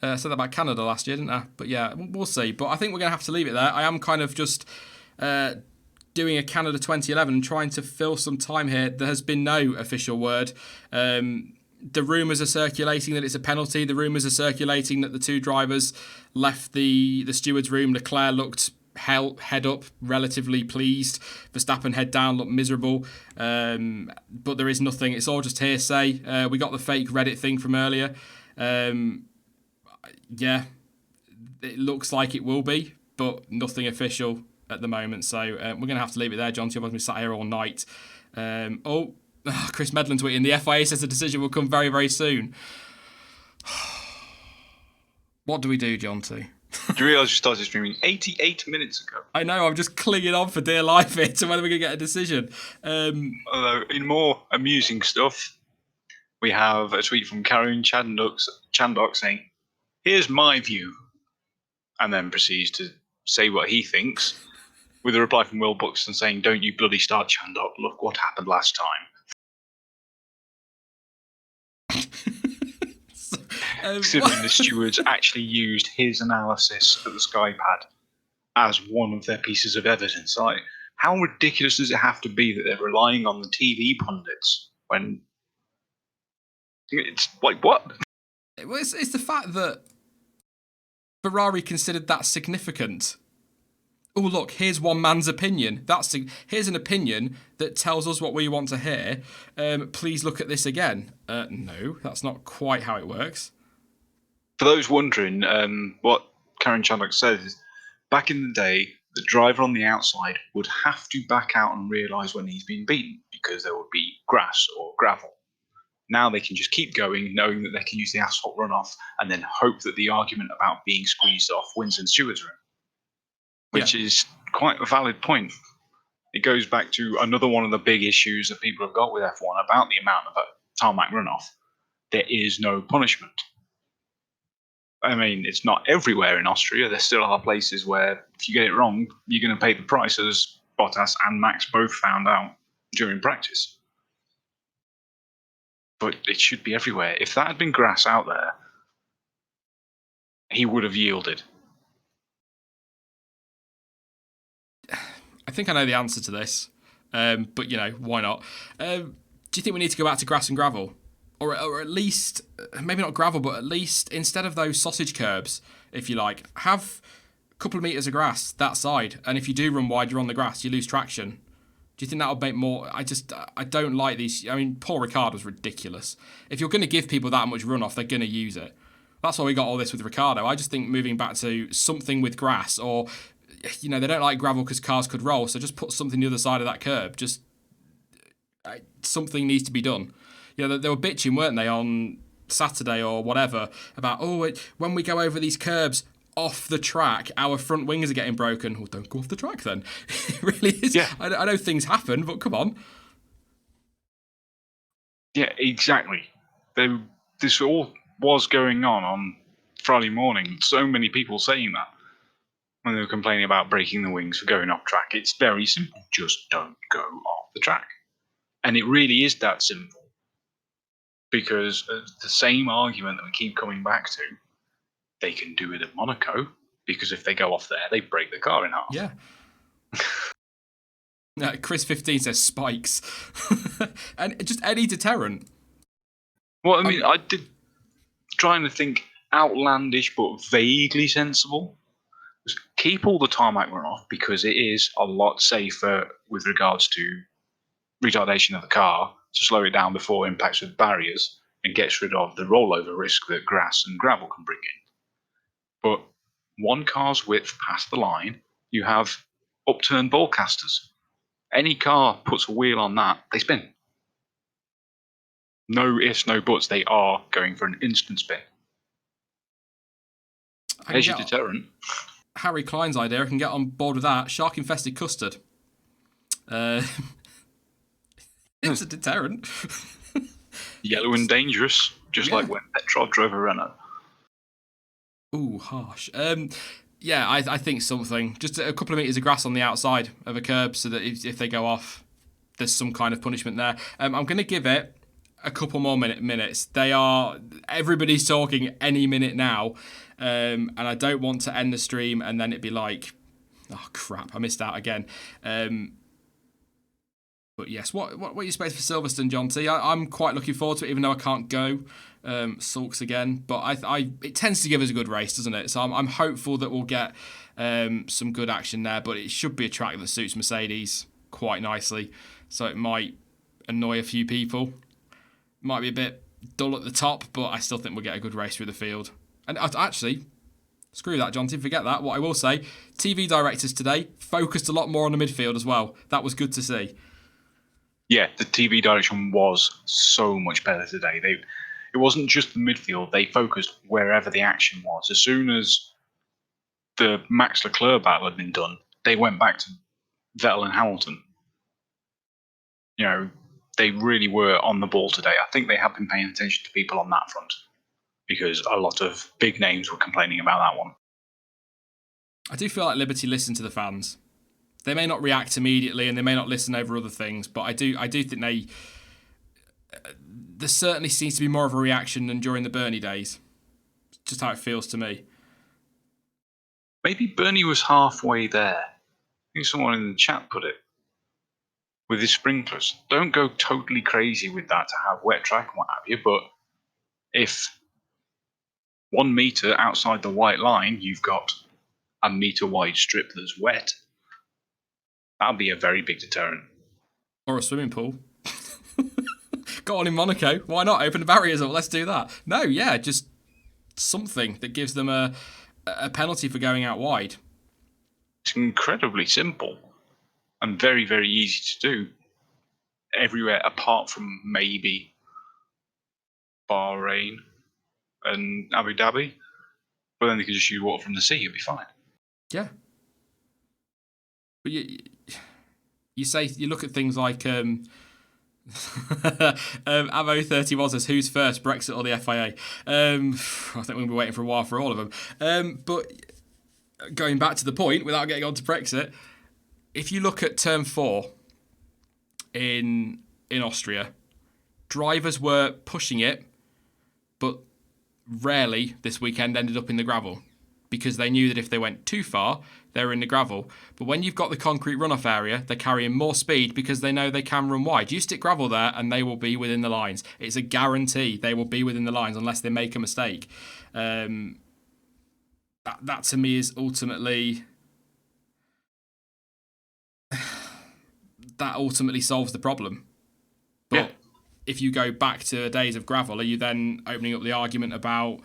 I said that about Canada last year, didn't I? But yeah, we'll see. But I think we're going to have to leave it there. I am kind of just doing a Canada 2011 and trying to fill some time here. There has been no official word. The rumours are circulating that it's a penalty. The rumours are circulating that the two drivers left the steward's room. Leclerc looked head up, relatively pleased. Verstappen head down, looked miserable. But there is nothing. It's all just hearsay. We got the fake Reddit thing from earlier. Yeah, it looks like it will be, but nothing official at the moment. So we're going to have to leave it there, Jonty. Otherwise, we sat here all night. Chris Medland tweeting, the FIA says the decision will come very, very soon. What do we do, Jonty? Do you realise you started streaming 88 minutes ago? I know, I'm just clinging on for dear life here to whether we can get a decision. Although, in more amusing stuff, we have a tweet from Karen Chandok saying, here's my view, and then proceeds to say what he thinks, with a reply from Will Buxton saying, don't you bloody start, Chandok, look what happened last time. Considering the stewards actually used his analysis of the SkyPad as one of their pieces of evidence. Like, How ridiculous does it have to be that they're relying on the TV pundits when it's like, what? It's the fact that Ferrari considered that significant. Oh, look, here's one man's opinion. Here's an opinion that tells us what we want to hear. Please look at this again. No, that's not quite how it works. For those wondering, what Karen Chaddock says is, back in the day, the driver on the outside would have to back out and realise when he's been beaten because there would be grass or gravel. Now they can just keep going, knowing that they can use the asphalt runoff and then hope that the argument about being squeezed off wins in stewards' room, which is quite a valid point. It goes back to another one of the big issues that people have got with F1 about the amount of tarmac runoff. There is no punishment. I mean, it's not everywhere in Austria. There still are places where if you get it wrong, you're going to pay the price, as Bottas and Max both found out during practice. But it should be everywhere. If that had been grass out there, he would have yielded. I think I know the answer to this, but, why not? Do you think we need to go back to grass and gravel? Or at least, maybe not gravel, but at least instead of those sausage curbs, if you like, have a couple of metres of grass that side. And if you do run wide, you're on the grass, you lose traction. Do you think that'll make more? I don't like these. I mean, Paul Ricard was ridiculous. If you're going to give people that much runoff, they're going to use it. That's why we got all this with Ricciardo. I just think moving back to something with grass, or, they don't like gravel because cars could roll, so just put something the other side of that curb. Just something needs to be done. They were bitching, weren't they, on Saturday or whatever, about, when we go over these curbs off the track, our front wings are getting broken. Well, don't go off the track then. It really is. Yeah. I know things happen, but come on. Yeah, exactly. This all was going on Friday morning. So many people saying that when they were complaining about breaking the wings for going off track. It's very simple. Just don't go off the track. And it really is that simple. Because the same argument that we keep coming back to, they can do it at Monaco, because if they go off there, they break the car in half. Yeah. Chris 15 says spikes. And just any deterrent. Well, I mean, I did trying to think outlandish but vaguely sensible. Just keep all the tarmac runoff, because it is a lot safer with regards to retardation of the car, to slow it down before impacts with barriers, and gets rid of the rollover risk that grass and gravel can bring in. But one car's width past the line, you have upturned ball casters. Any car puts a wheel on that, they spin. No ifs, no buts, they are going for an instant spin. There's your deterrent. Harry Klein's idea, I can get on board with that. Shark-infested custard. It's a deterrent. Yellow and dangerous, just like when Petrov drove a Renault. Ooh, harsh. I think something. Just a couple of metres of grass on the outside of a curb, so that if they go off, there's some kind of punishment there. I'm going to give it a couple more minutes. Everybody's talking any minute now, and I don't want to end the stream and then it'd be like, oh crap, I missed out again. But yes, what are you expecting for Silverstone, Jonty? I'm quite looking forward to it, even though I can't go. Sulks again, but it tends to give us a good race, doesn't it? So I'm hopeful that we'll get some good action there, but it should be a track that suits Mercedes quite nicely, so it might annoy a few people. Might be a bit dull at the top, but I still think we'll get a good race through the field. And actually, screw that, Jonty, forget that. What I will say, TV directors today focused a lot more on the midfield as well. That was good to see. Yeah, the TV direction was so much better today. It wasn't just the midfield. They focused wherever the action was. As soon as the Max Leclerc battle had been done, they went back to Vettel and Hamilton. They really were on the ball today. I think they have been paying attention to people on that front, because a lot of big names were complaining about that one. I do feel like Liberty listen to the fans. They may not react immediately and they may not listen over other things, but I do think there certainly seems to be more of a reaction than during the Bernie days. It's just how it feels to me. Maybe Bernie was halfway there. I think someone in the chat put it. with his sprinklers. Don't go totally crazy with that to have wet track and what have you, but if 1 meter outside the white line you've got a meter wide strip that's wet, that'll be a very big deterrent. Or a swimming pool. Got on in Monaco. Why not? Open the barriers up. Let's do that. No, yeah, just something that gives them a penalty for going out wide. It's incredibly simple and very, very easy to do everywhere apart from maybe Bahrain and Abu Dhabi. But then they can just use water from the sea. It'll be fine. Yeah. But you say, you look at things like Avo31 says, who's first, Brexit or the FIA? I think we'll be waiting for a while for all of them. But going back to the point, without getting on to Brexit, if you look at Turn 4 in Austria, drivers were pushing it, but rarely this weekend ended up in the gravel, because they knew that if they went too far, they were in the gravel. But when you've got the concrete runoff area, they're carrying more speed because they know they can run wide. You stick gravel there and they will be within the lines. It's a guarantee they will be within the lines unless they make a mistake. That to me is ultimately... that ultimately solves the problem. But if you go back to days of gravel, are you then opening up the argument about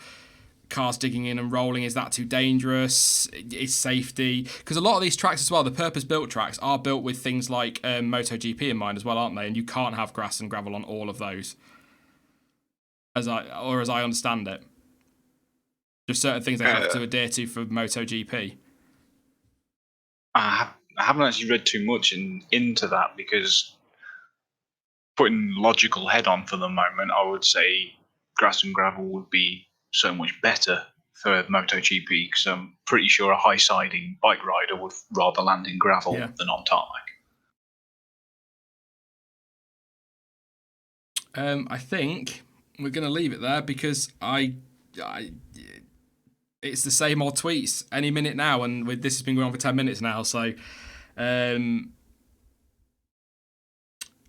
cars digging in and rolling? Is that too dangerous? Is safety? Because a lot of these tracks as well, the purpose-built tracks, are built with things like MotoGP in mind as well, aren't they? And you can't have grass and gravel on all of those, as I understand it. There's certain things they have to adhere to for MotoGP. I haven't actually read too much into that, because putting logical head on for the moment, I would say grass and gravel would be so much better for MotoGP, because I'm pretty sure a high-siding bike rider would rather land in gravel than on tarmac. I think we're going to leave it there, because it's the same old tweets any minute now, and this has been going on for 10 minutes now, so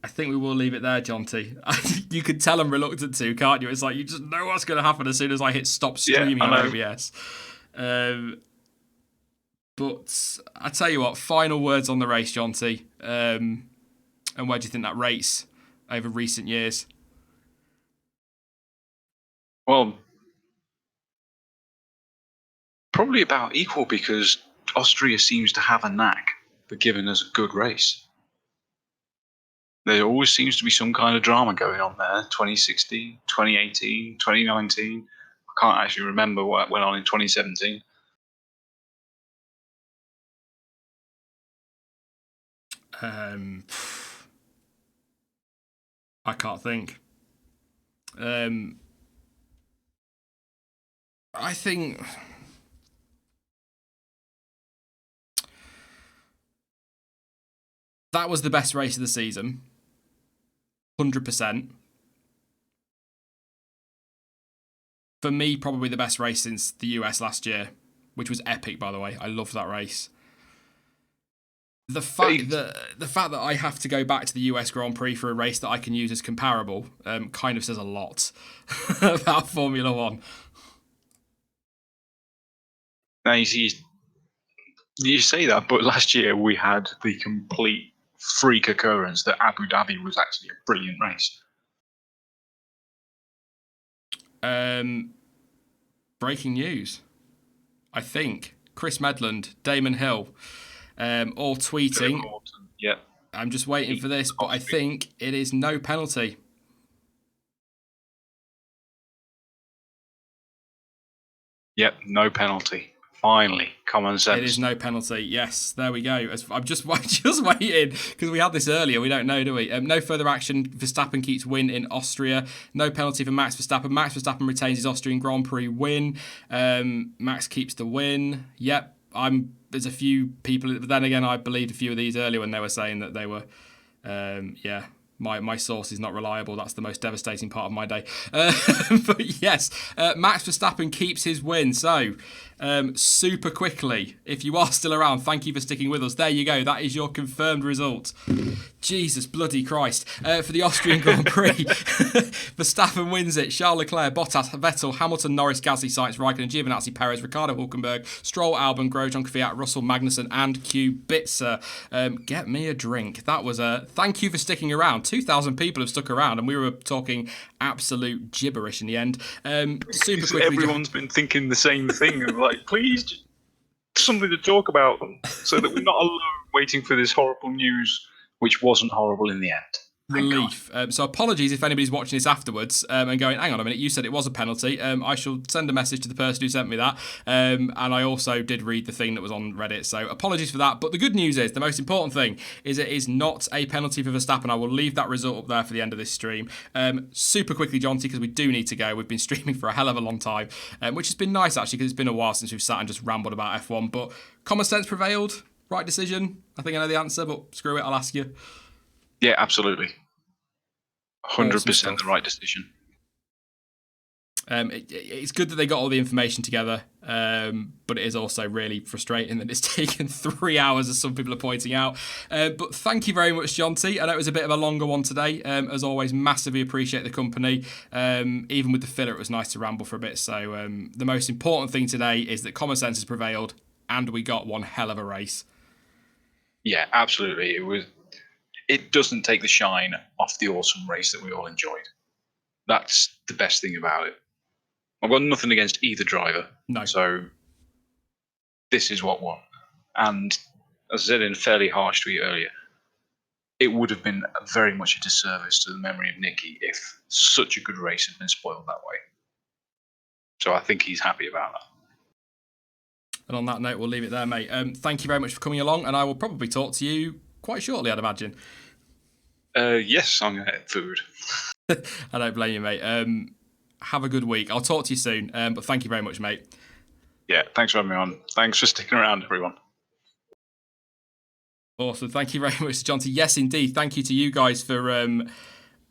I think we will leave it there, Jonty. You can tell I'm reluctant to, can't you? It's like, you just know what's going to happen as soon as I hit stop streaming on OBS. But I tell you what, final words on the race, Jonty. And where do you think that race over recent years? Well, probably about equal, because Austria seems to have a knack for giving us a good race. There always seems to be some kind of drama going on there. 2016, 2018, 2019. I can't actually remember what went on in 2017. I can't think. I think that was the best race of the season. 100%. For me, probably the best race since the US last year, which was epic, by the way. I loved that race. The fact that I have to go back to the US Grand Prix for a race that I can use as comparable kind of says a lot about Formula One. Now, you say that, but last year we had the complete freak occurrence that Abu Dhabi was actually a brilliant race. Breaking news. I think Chris Medland, Damon Hill, all tweeting. Yeah. I'm just waiting for this, but I think it is no penalty. Yep, no penalty. Finally, common sense. It is no penalty. Yes, there we go. I'm just waiting, because we had this earlier. We don't know, do we? No further action. Verstappen keeps win in Austria. No penalty for Max Verstappen. Max Verstappen retains his Austrian Grand Prix win. Max keeps the win. Yep. There's a few people, but then again, I believed a few of these earlier when they were saying that they were, My source is not reliable. That's the most devastating part of my day. But yes, Max Verstappen keeps his win. So, super quickly, if you are still around, thank you for sticking with us. There you go. That is your confirmed result. Jesus bloody Christ. For the Austrian Grand Prix, Verstappen wins it. Charles Leclerc, Bottas, Vettel, Hamilton, Norris, Gasly, Sainz, Raikkonen, Giovinazzi, Perez, Ricardo Hulkenberg, Stroll, Albon, Grosjean, Kvyat, Russell, Magnussen, and Kubica. Get me a drink. That was a thank you for sticking around. 2,000 people have stuck around, and we were talking absolute gibberish in the end. Super quickly, everyone's been thinking the same thing of like, please, just something to talk about, so that we're not alone waiting for this horrible news, which wasn't horrible in the end. Relief. So apologies if anybody's watching this afterwards and going, hang on a minute, you said it was a penalty. I shall send a message to the person who sent me that. And I also did read the thing that was on Reddit. So apologies for that. But the good news is, the most important thing is it is not a penalty for Verstappen. I will leave that result up there for the end of this stream. Super quickly, Jonty, because we do need to go. We've been streaming for a hell of a long time, which has been nice actually, because it's been a while since we've sat and just rambled about F1. But common sense prevailed. Right decision. I think I know the answer, but screw it, I'll ask you. Yeah, absolutely. 100% the right decision. It's good that they got all the information together, but it is also really frustrating that it's taken 3 hours, as some people are pointing out. But thank you very much, Jonty. I know it was a bit of a longer one today. As always, massively appreciate the company. Even with the filler, it was nice to ramble for a bit. So the most important thing today is that common sense has prevailed, and we got one hell of a race. Yeah, absolutely. It doesn't take the shine off the awesome race that we all enjoyed. That's the best thing about it. I've got nothing against either driver. No. So this is what won. And as I said in a fairly harsh tweet earlier, it would have been very much a disservice to the memory of Nicky if such a good race had been spoiled that way. So I think he's happy about that. And on that note, we'll leave it there, mate. Thank you very much for coming along, and I will probably talk to you quite shortly, I'd imagine. Yes, I'm going to get food. I don't blame you, mate. Have a good week. I'll talk to you soon, but thank you very much, mate. Yeah, thanks for having me on. Thanks for sticking around, everyone. Awesome. Thank you very much, Jonty. Yes, indeed. Thank you to you guys for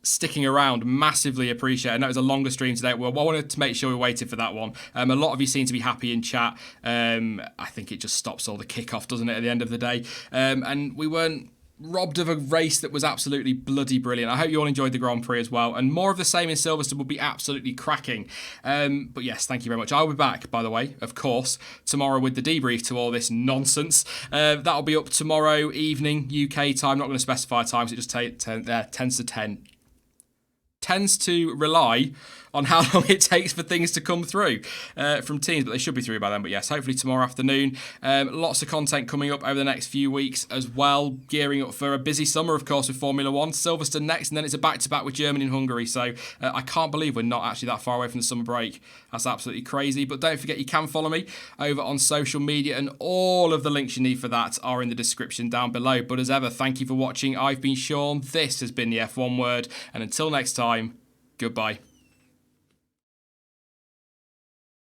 sticking around. Massively appreciate it. I know it was a longer stream today. Well, I wanted to make sure we waited for that one. A lot of you seem to be happy in chat. I think it just stops all the kickoff, doesn't it, at the end of the day? And we weren't robbed of a race that was absolutely bloody brilliant. I hope you all enjoyed the Grand Prix as well. And more of the same in Silverstone would be absolutely cracking. But yes, thank you very much. I'll be back, by the way, of course, tomorrow with the debrief to all this nonsense. That'll be up tomorrow evening, UK time. Not going to specify times. It just tends to rely on how long it takes for things to come through from teams, but they should be through by then. But yes, hopefully tomorrow afternoon. Lots of content coming up over the next few weeks as well, gearing up for a busy summer, of course, with Formula One. Silverstone next, and then it's a back-to-back with Germany and Hungary. So I can't believe we're not actually that far away from the summer break. That's absolutely crazy. But don't forget, you can follow me over on social media, and all of the links you need for that are in the description down below. But as ever, thank you for watching. I've been Sean. This has been the F1 Word, and until next time, goodbye.